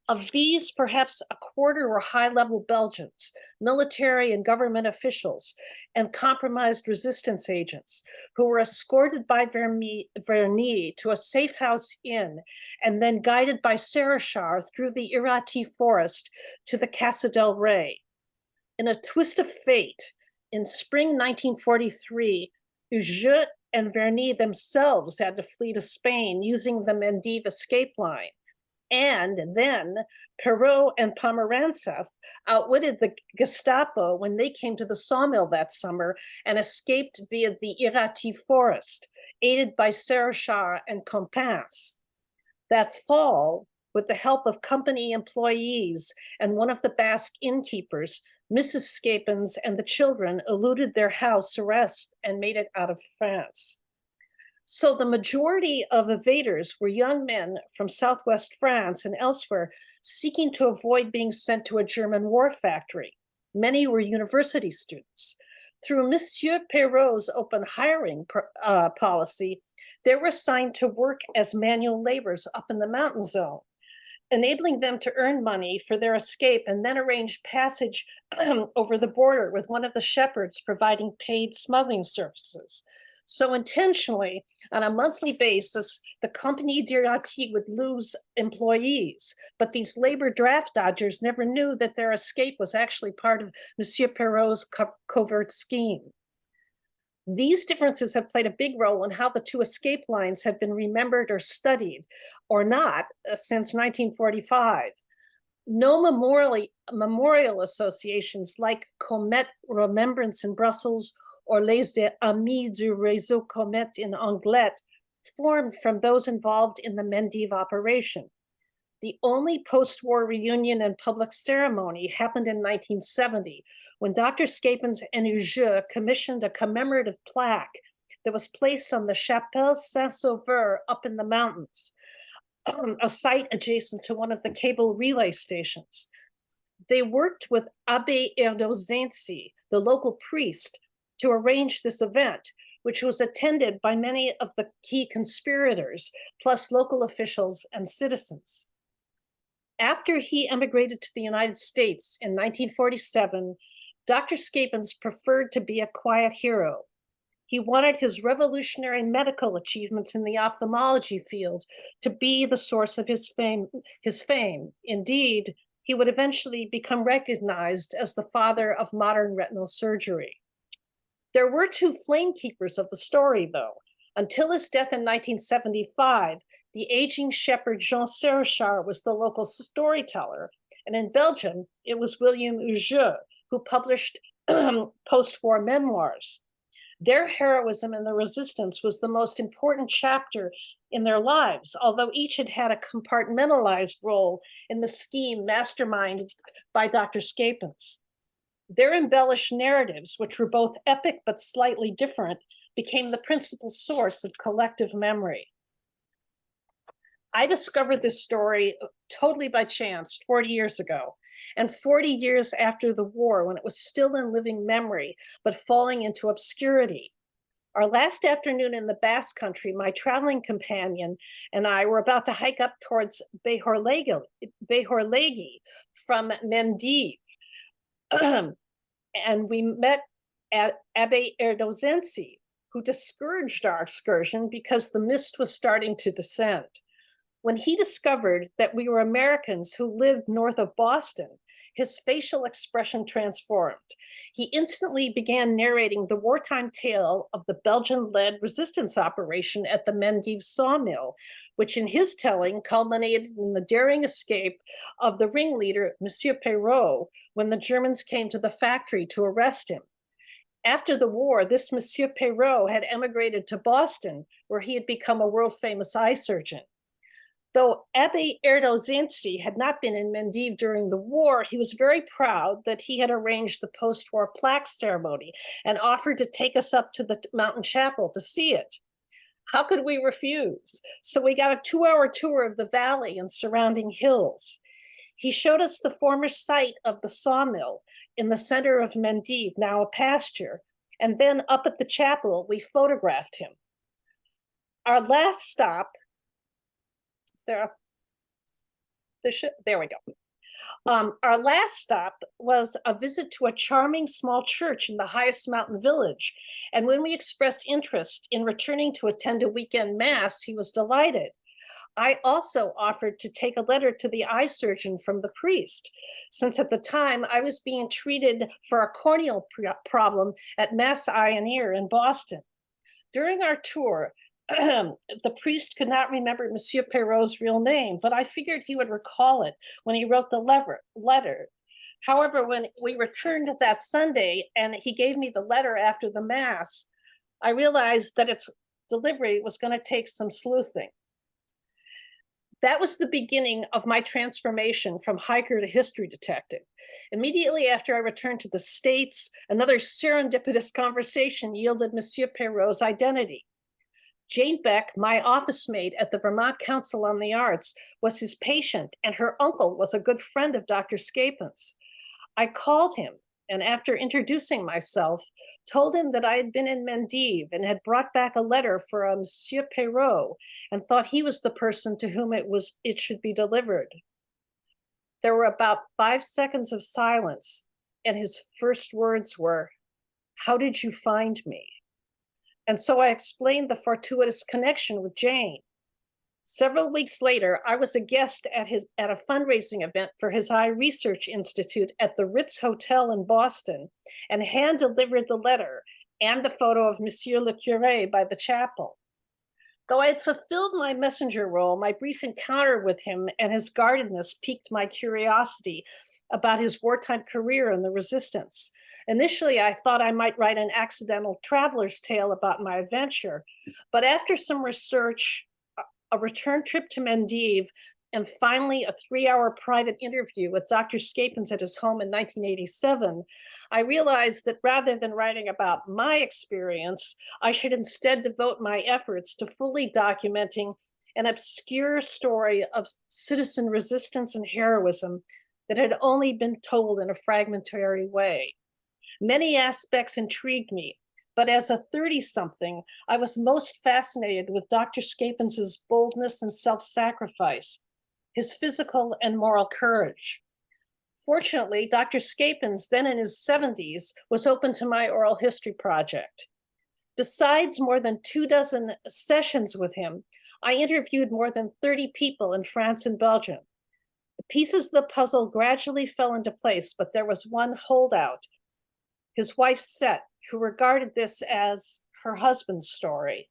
Of these, perhaps a quarter were high-level Belgians, military and government officials, and compromised resistance agents who were escorted by Vernis to a safe house inn and then guided by Séracher through the Irati forest to the Casa del Rey. In a twist of fate, in spring 1943, Uge and Vernis themselves had to flee to Spain using the Mendive escape line. And then Perrault and Pomerantsev outwitted the Gestapo when they came to the sawmill that summer and escaped via the Irati forest, aided by Séracher and Compans. That fall, with the help of company employees and one of the Basque innkeepers, Mrs. Scapins and the children eluded their house arrest and made it out of France. So the majority of evaders were young men from Southwest France and elsewhere seeking to avoid being sent to a German war factory. Many were university students. Through Monsieur Perrault's open hiring policy, they were assigned to work as manual laborers up in the mountain zone, enabling them to earn money for their escape and then arrange passage over the border with one of the shepherds providing paid smuggling services. So intentionally, on a monthly basis, the Compagnie d'Irati would lose employees, but these labor draft dodgers never knew that their escape was actually part of Monsieur Perrault's covert scheme. These differences have played a big role in how the two escape lines have been remembered or studied, or not, since 1945. No memorial associations like Comet Remembrance in Brussels or Les Amis du Réseau Comet in Anglet formed from those involved in the Mendive operation. The only post-war reunion and public ceremony happened in 1970 when Dr. Scapins and Uge commissioned a commemorative plaque that was placed on the Chapelle Saint-Sauveur up in the mountains, a site adjacent to one of the cable relay stations. They worked with Abbé Erdozensi, the local priest, to arrange this event, which was attended by many of the key conspirators, plus local officials and citizens. After he emigrated to the United States in 1947, Dr. Scapins preferred to be a quiet hero. He wanted his revolutionary medical achievements in the ophthalmology field to be the source of his fame. Indeed, he would eventually become recognized as the father of modern retinal surgery. There were two flame keepers of the story, though. Until his death in 1975, the aging shepherd Jean Séracher was the local storyteller, and in Belgium, it was William Uge, who published post-war memoirs. Their heroism in the resistance was the most important chapter in their lives, although each had had a compartmentalized role in the scheme masterminded by Dr. Scapins. Their embellished narratives, which were both epic but slightly different, became the principal source of collective memory. I discovered this story totally by chance 40 years ago, and 40 years after the war, when it was still in living memory, but falling into obscurity. Our last afternoon in the Basque country, my traveling companion and I were about to hike up towards Behorlegi from Mendive. And we met at Abbé Erdozensi, who discouraged our excursion because the mist was starting to descend. When he discovered that we were Americans who lived north of Boston, his facial expression transformed. He instantly began narrating the wartime tale of the Belgian-led resistance operation at the Mendive sawmill, which in his telling culminated in the daring escape of the ringleader, Monsieur Perrault, when the Germans came to the factory to arrest him. After the war, this Monsieur Perrault had emigrated to Boston, where he had become a world-famous eye surgeon. Though Abbé Erdozensi had not been in Mendive during the war, he was very proud that he had arranged the post-war plaque ceremony and offered to take us up to the mountain chapel to see it. How could we refuse? So we got a 2-hour tour of the valley and surrounding hills. He showed us the former site of the sawmill in the center of Mendive, now a pasture, And then up at the chapel, we photographed him. Our last stop, is there a, there we go. Our last stop was a visit to a charming small church in the highest mountain village. And when we expressed interest in returning to attend a weekend mass, he was delighted. I also offered to take a letter to the eye surgeon from the priest, since at the time I was being treated for a corneal problem at Mass Eye and Ear in Boston. During our tour, the priest could not remember Monsieur Perrault's real name, but I figured he would recall it when he wrote the letter. However, when we returned that Sunday and he gave me the letter after the Mass, I realized that its delivery was going to take some sleuthing. That was the beginning of my transformation from hiker to history detective. Immediately after I returned to the States, another serendipitous conversation yielded Monsieur Perrault's identity. Jane Beck, my office mate at the Vermont Council on the Arts, was his patient, and her uncle was a good friend of Dr. Scapin's. I called him, and after introducing myself, told him that I had been in Mendive and had brought back a letter for a Monsieur Perrault and thought he was the person to whom it should be delivered. There were about 5 seconds of silence, and his first words were, "How did you find me?" And so I explained the fortuitous connection with Jane. Several weeks later, I was a guest at a fundraising event for his Eye Research Institute at the Ritz Hotel in Boston, and hand-delivered the letter and the photo of Monsieur le Curé by the chapel. Though I had fulfilled my messenger role, my brief encounter with him and his guardedness piqued my curiosity about his wartime career in the resistance. Initially, I thought I might write an accidental traveler's tale about my adventure, but after some research, a return trip to Mendive, and finally a 3-hour private interview with Dr. Scapin's at his home in 1987, I realized that rather than writing about my experience, I should instead devote my efforts to fully documenting an obscure story of citizen resistance and heroism that had only been told in a fragmentary way. Many aspects intrigued me, but as a 30-something, I was most fascinated with Dr. Scapin's boldness and self-sacrifice, his physical and moral courage. Fortunately, Dr. Scapin's, then in his 70s, was open to my oral history project. Besides more than 24 sessions with him, I interviewed more than 30 people in France and Belgium. The pieces of the puzzle gradually fell into place, but there was one holdout, his wife, Set, who regarded this as her husband's story.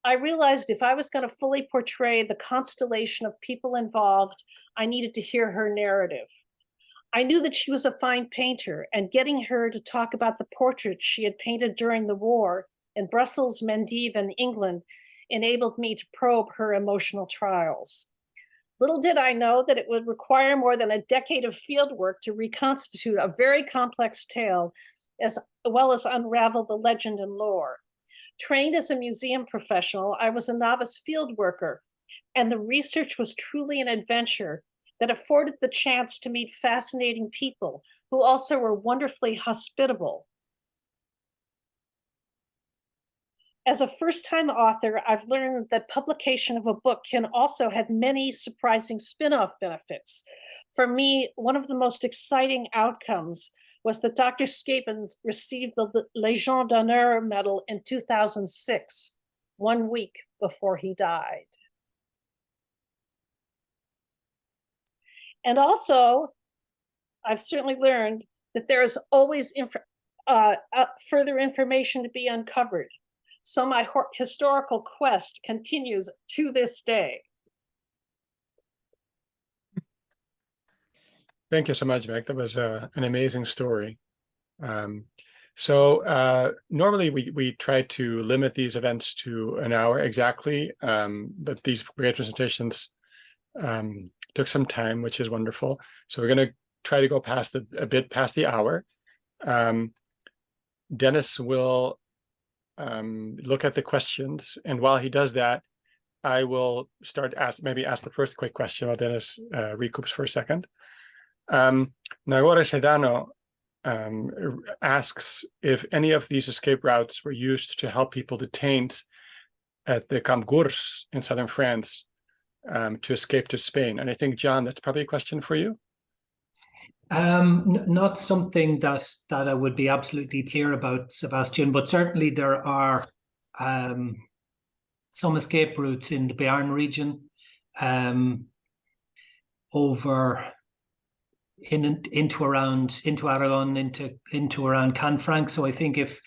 I realized if I was going to fully portray the constellation of people involved, I needed to hear her narrative. I knew that she was a fine painter, and getting her to talk about the portraits she had painted during the war in Brussels, Mendive, and England enabled me to probe her emotional trials. Little did I know that it would require more than a decade of fieldwork to reconstitute a very complex tale, as well as unravel the legend and lore. Trained as a museum professional, I was a novice field worker, and the research was truly an adventure that afforded the chance to meet fascinating people who also were wonderfully hospitable. As a first-time author, I've learned that publication of a book can also have many surprising spin-off benefits. For me, one of the most exciting outcomes was that Dr. Scapin received the Légion d'honneur medal in 2006, 1 week before he died. And also, I've certainly learned that there is always further information to be uncovered. So my historical quest continues to this day.
Thank you so much, Beck. That was an amazing story. Normally we try to limit these events to an hour exactly, but these great presentations took some time, which is wonderful. So we're going to try to go a bit past the hour. Dennis will look at the questions, and while he does that, I will ask the first quick question while Dennis recoups for a second. Agora, Sedano, asks if any of these escape routes were used to help people detained at the Camp Gurs in southern France to escape to Spain. And I think, John, that's probably a question for you.
Not something that I would be absolutely clear about, Sebastian, but certainly there are some escape routes in the Béarn region, over into Aragon, into around Canfranc. So I think if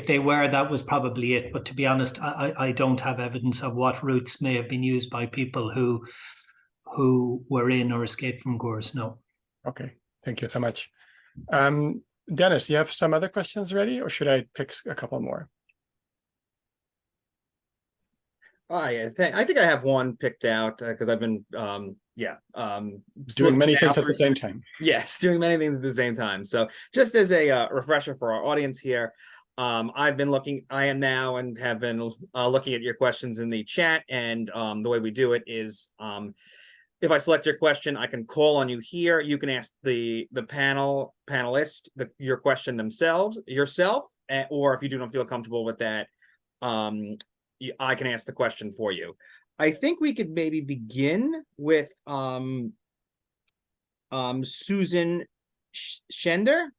they were, that was probably it. But to be honest, I don't have evidence of what routes may have been used by people who were in or escaped from Gurs. No.
Okay, thank you so much. Dennis, you have some other questions ready, or should I pick a couple more?
I think I have one picked out because I've been
doing many things at the same time.
Yes, doing many things at the same time. So just as a refresher for our audience here, I am now and have been looking at your questions in the chat, and the way we do it is if I select your question, I can call on you here. You can ask the panelist your question yourself, or if you do not feel comfortable with that, I can ask the question for you. I think we could maybe begin with Susan Schender. I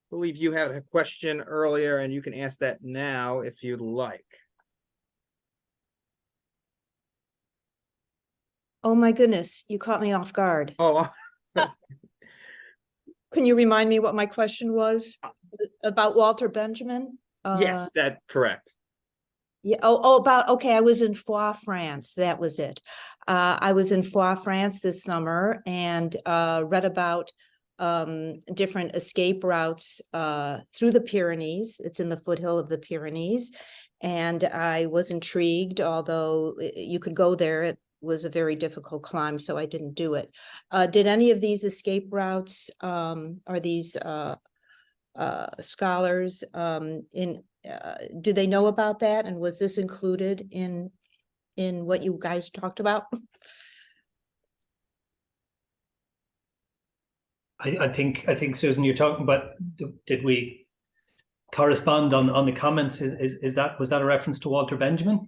believe you had a question earlier, and you can ask that now if you'd like.
Oh my goodness, you caught me off guard.
Oh,
Can you remind me what my question was about Walter Benjamin?
Yes, that's correct.
Yeah. Okay. I was in Foix, France. That was it. I was in Foix, France this summer and read about different escape routes through the Pyrenees. It's in the foothill of the Pyrenees. And I was intrigued, although you could go there. It was a very difficult climb, so I didn't do it. Did any of these escape routes, are these scholars do they know about that, and was this included in what you guys talked about?
I think Susan, you're talking about, did we correspond on the comments? Was that a reference to Walter Benjamin?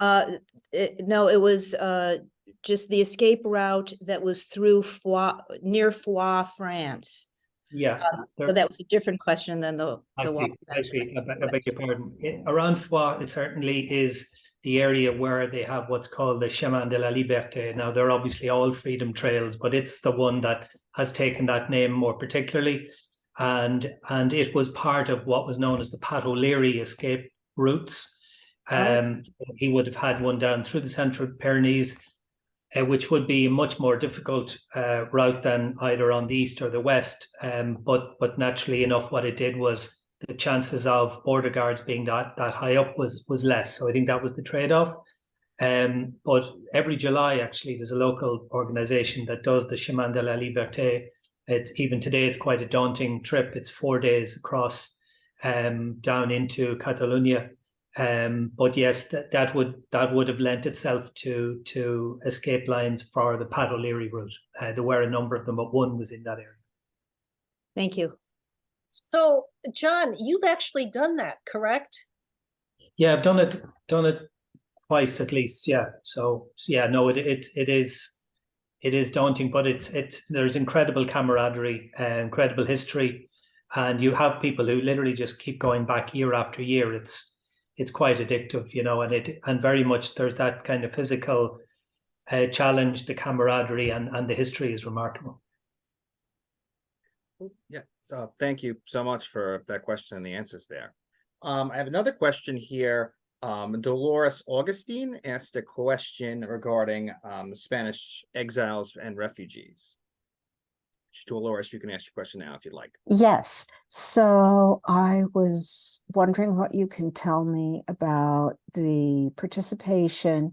No, it was just the escape route that was through near Foix, France.
Yeah.
So that was a different question than the
I see. I beg your pardon. Around Foix, it certainly is the area where they have what's called the Chemin de la Liberté. Now, they're obviously all freedom trails, but it's the one that has taken that name more particularly. And it was part of what was known as the Pat O'Leary escape routes. He would have had one down through the central Pyrenees, which would be a much more difficult route than either on the east or the west. But naturally enough, what it did was the chances of border guards being that high up was less. So I think that was the trade-off. But every July, actually, there's a local organization that does the Chemin de la Liberté. Even today, it's quite a daunting trip. It's 4 days across down into Catalonia. But yes, that would have lent itself to escape lines for the Pat O'Leary route. There were a number of them, but one was in that area.
Thank you.
So, John, you've actually done that, correct?
Yeah, I've done it twice at least. Yeah. So yeah, no, it is daunting, but there's incredible camaraderie, incredible history, and you have people who literally just keep going back year after year. It's quite addictive, and very much there's that kind of physical challenge, the camaraderie, and the history is remarkable.
Yeah, so thank you so much for that question and the answers there. I have another question here. Dolores Augustine asked a question regarding Spanish exiles and refugees. Dolores, you can ask your question now if you'd like.
Yes. So I was wondering what you can tell me about the participation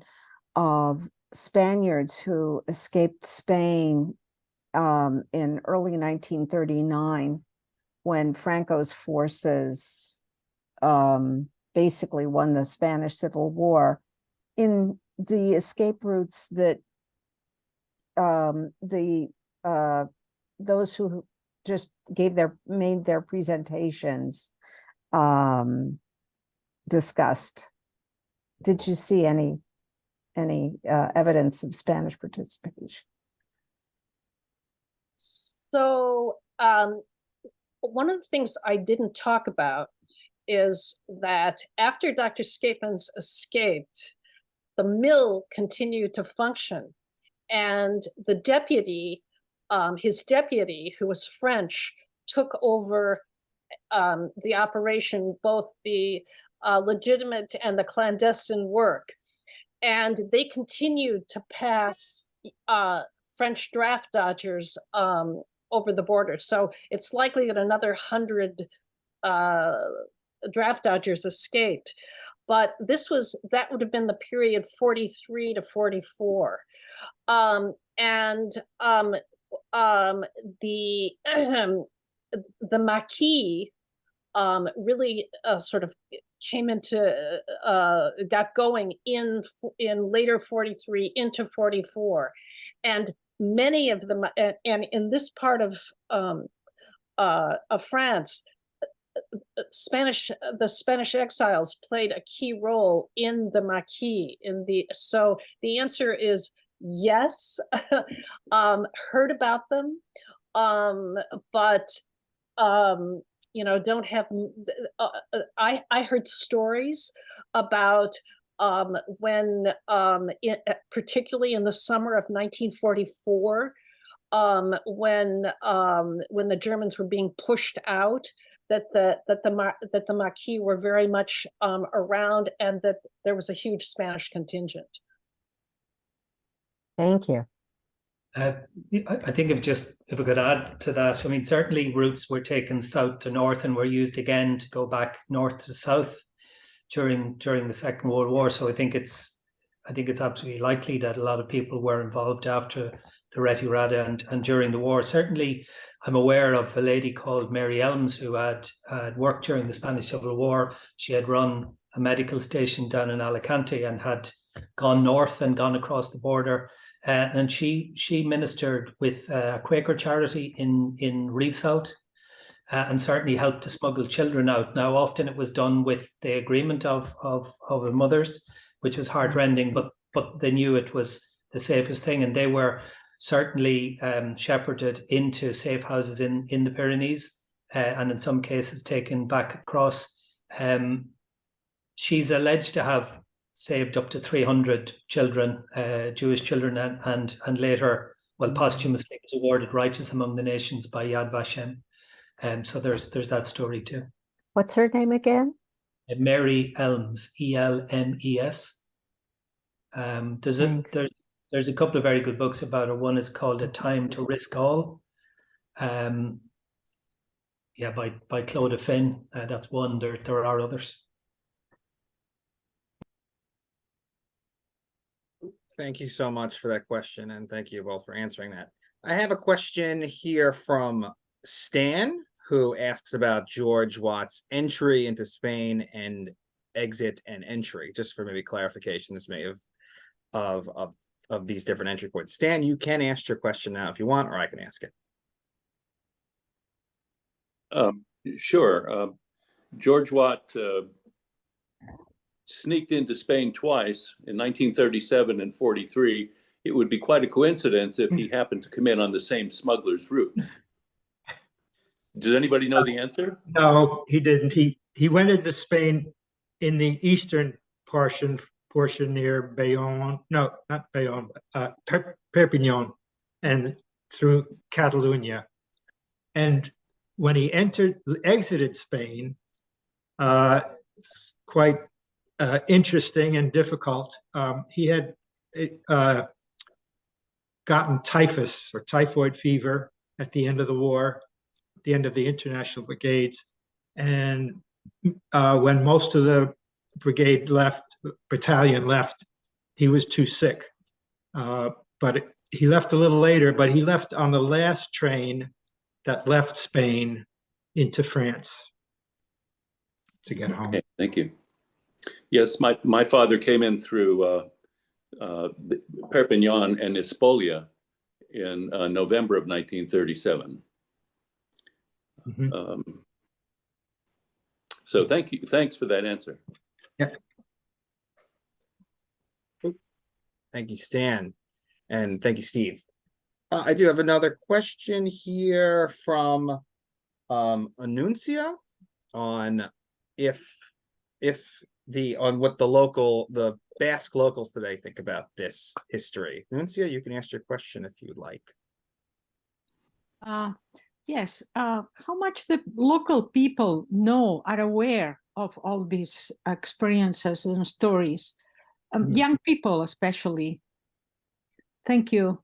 of Spaniards who escaped Spain in early 1939 when Franco's forces basically won the Spanish Civil War. In the escape routes that those who just made their presentations discussed? Did you see any evidence of Spanish participation?
So one of the things I didn't talk about is that after Dr. Scapins escaped, the mill continued to function, and the deputy, his deputy, who was French, took over the operation, both the legitimate and the clandestine work. And they continued to pass French draft dodgers over the border. So it's likely that another 100 draft dodgers escaped. But that would have been the period 43 to 44. The Maquis really sort of came into got going in later 43 into 44, and many of them, and in this part of France, the Spanish exiles played a key role in the Maquis. So the answer is yes. Heard about them, but don't have. I heard stories about when, particularly in the summer of 1944, when the Germans were being pushed out, that the Maquis were very much around, and that there was a huge Spanish contingent.
Thank you.
I think if I could add to that, I mean, certainly routes were taken south to north and were used again to go back north to south during the Second World War. So I think it's absolutely likely that a lot of people were involved after the Retirada and during the war. Certainly, I'm aware of a lady called Mary Elms who had worked during the Spanish Civil War. She had run a medical station down in Alicante and had gone north and gone across the border, and she ministered with a Quaker charity in Rivesaltes, and certainly helped to smuggle children out. Now, often it was done with the agreement of the mothers, which was heartrending, but they knew it was the safest thing, and they were certainly shepherded into safe houses in the Pyrenees, and in some cases taken back across. She's alleged to have saved up to 300 children, Jewish children, and later, posthumously was awarded Righteous Among the Nations by Yad Vashem. So there's that story too.
What's her name again?
Mary Elms, E-L-M-E-S. There's a couple of very good books about her. One is called A Time to Risk All. By Claude Finn. That's one. There are others.
Thank you so much for that question, and thank you both for answering that. I have a question here from Stan, who asks about George Watt's entry into Spain and exit and entry, just for maybe clarification. This may have of these different entry points. Stan, you can ask your question now if you want, or I can ask it.
Sure. George Watt sneaked into Spain twice in 1937 and 43. It would be quite a coincidence if he happened to come in on the same smuggler's route. Does anybody know the answer?
No, he didn't. He went into Spain in the eastern portion near Bayonne. No, not Bayonne, Perpignan, and through Catalonia. And when he exited Spain, it's quite interesting and difficult. He had gotten typhus or typhoid fever at the end of the war, at the end of the international brigades. And when most of the battalion left, he was too sick. But he left a little later, but he left on the last train that left Spain into France to get home.
Okay, thank you. Yes, my father came in through Perpignan and Espolia in November of 1937.
Mhm.
So thank you. Thanks for that answer.
Thank you, Stan. And thank you, Steve. I do have another question here from Anuncia on what the Basque locals today think about this history. Anuncia, you can ask your question if you'd like.
Yes, how much the local people know, are aware of all these experiences and stories? Young people especially. Thank you.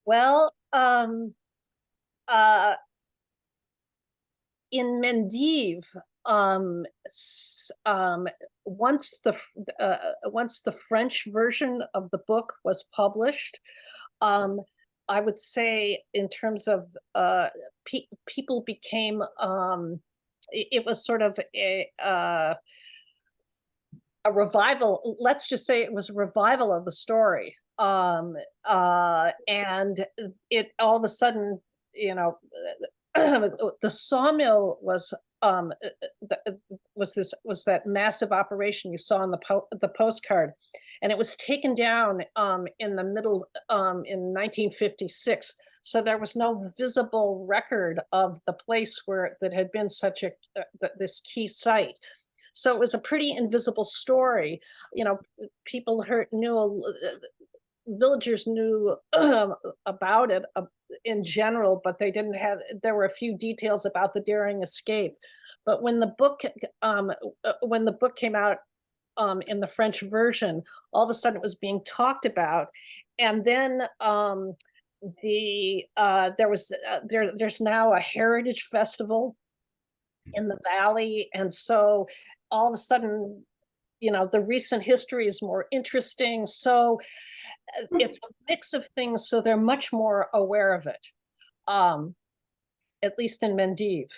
Well, in Mendive, once the French version of the book was published, I would say in terms of people became it was sort of a revival. Let's just say it was a revival of the story. And it all of a sudden, you know, the sawmill was that massive operation you saw in the postcard, and it was taken down in the middle in 1956. So there was no visible record of the place where that had been such a this key site. So it was a pretty invisible story. You know, people villagers knew about it in general, but they didn't have. There were a few details about the daring escape. But when the book came out in the French version, all of a sudden it was being talked about, and then there's now a heritage festival in the valley, and so all of a sudden, you know, the recent history is more interesting. So it's a mix of things. So they're much more aware of it, at least in Mendive.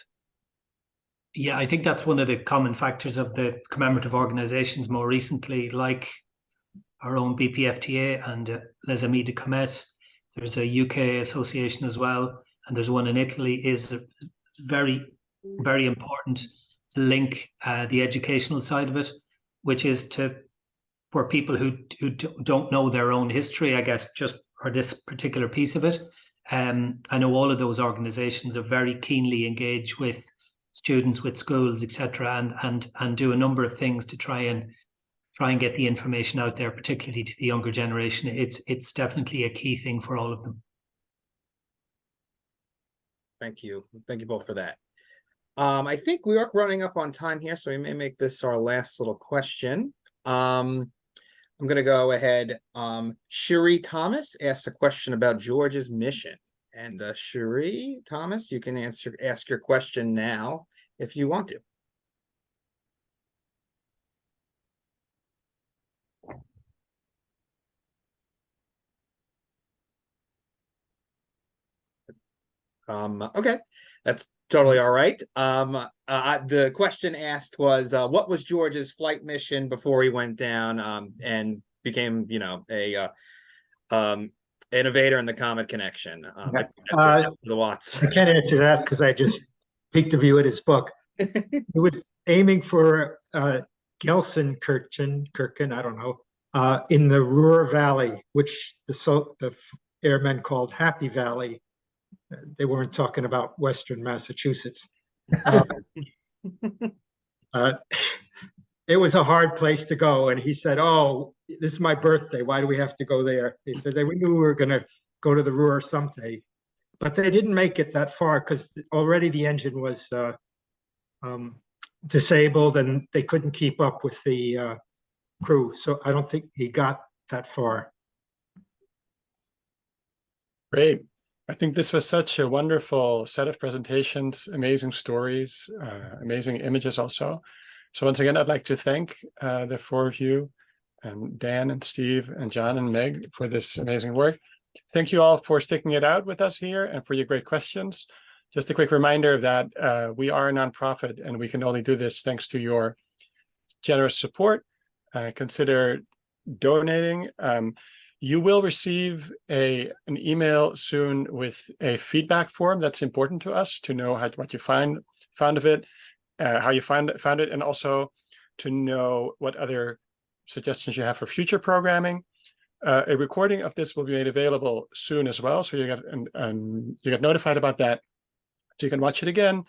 Yeah, I think that's one of the common factors of the commemorative organizations more recently, like our own BPFTA and Les Amis de Comet. There's a UK association as well, and there's one in Italy. Is very, very important to link the educational side of it, which is for people who don't know their own history, I guess, or this particular piece of it. I know all of those organizations are very keenly engaged with students, with schools, etc., and do a number of things to try and get the information out there, particularly to the younger generation. It's definitely a key thing for all of them.
Thank you both for that. I think we are running up on time here, so we may make this our last little question. I'm going to go ahead. Cherie Thomas asked a question about George's mission. And Cherie Thomas, you can ask your question now if you want to. Okay, that's totally all right. The question asked was, what was George's flight mission before he went down and became, you know, an innovator in the Comet connection? The Watts.
I can't answer that because I just peeked a view at his book. He was aiming for Gelsenkirchen, I don't know, in the Ruhr Valley, which the airmen called Happy Valley. They weren't talking about Western Massachusetts. It was a hard place to go, and he said, "Oh, this is my birthday. Why do we have to go there?" He said they knew we were going to go to the Ruhr someday, but they didn't make it that far because already the engine was disabled, and they couldn't keep up with the crew. So I don't think he got that far.
Great. I think this was such a wonderful set of presentations, amazing stories, amazing images also. So once again, I'd like to thank the four of you, and Dan and Steve and John and Meg, for this amazing work. Thank you all for sticking it out with us here and for your great questions. Just a quick reminder that we are a nonprofit and we can only do this thanks to your generous support. Consider donating. You will receive an email soon with a feedback form that's important to us to know what you found of it, how you found it, and also to know what other suggestions you have for future programming. A recording of this will be made available soon as well, so you get notified about that, so you can watch it again,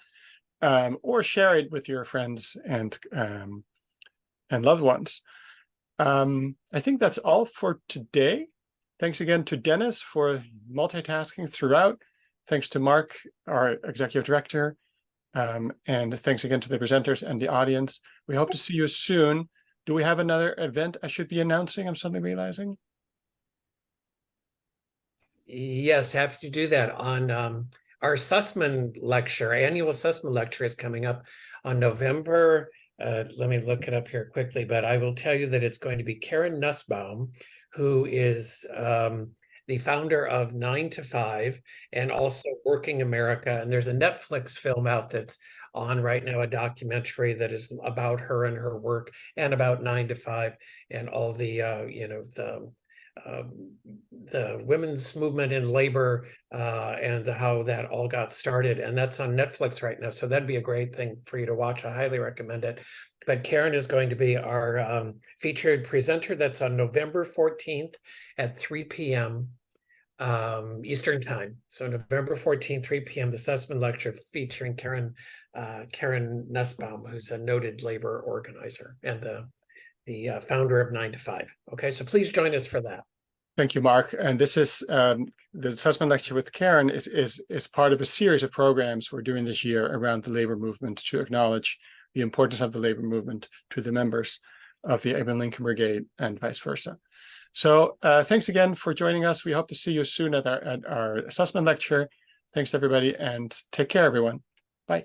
or share it with your friends and loved ones. I think that's all for today. Thanks again to Dennis for multitasking throughout. Thanks to Mark, our executive director, and thanks again to the presenters and the audience. We hope to see you soon. Do we have another event I should be announcing? I'm suddenly realizing.
Yes, happy to do that. On our Sussman lecture, annual Sussman lecture is coming up on November. Let me look it up here quickly, but I will tell you that it's going to be Karen Nussbaum, who is the founder of 9 to 5 and also Working America. And there's a Netflix film out that's on right now, a documentary that is about her and her work and about 9 to 5 and all the, the women's movement in labor and how that all got started. And that's on Netflix right now. So that'd be a great thing for you to watch. I highly recommend it. But Karen is going to be our featured presenter. That's on November 14th at 3 p.m. Eastern time. So November 14th, 3 p.m., the Sussman lecture featuring Karen Nussbaum, who's a noted labor organizer and the founder of 9 to 5. Okay, so please join us for that.
Thank you, Mark. And this is the Sussman lecture with Karen is part of a series of programs we're doing this year around the labor movement to acknowledge the importance of the labor movement to the members of the Abraham Lincoln Brigade and vice versa. So thanks again for joining us. We hope to see you soon at our Sussman lecture. Thanks, everybody, and take care, everyone. Bye.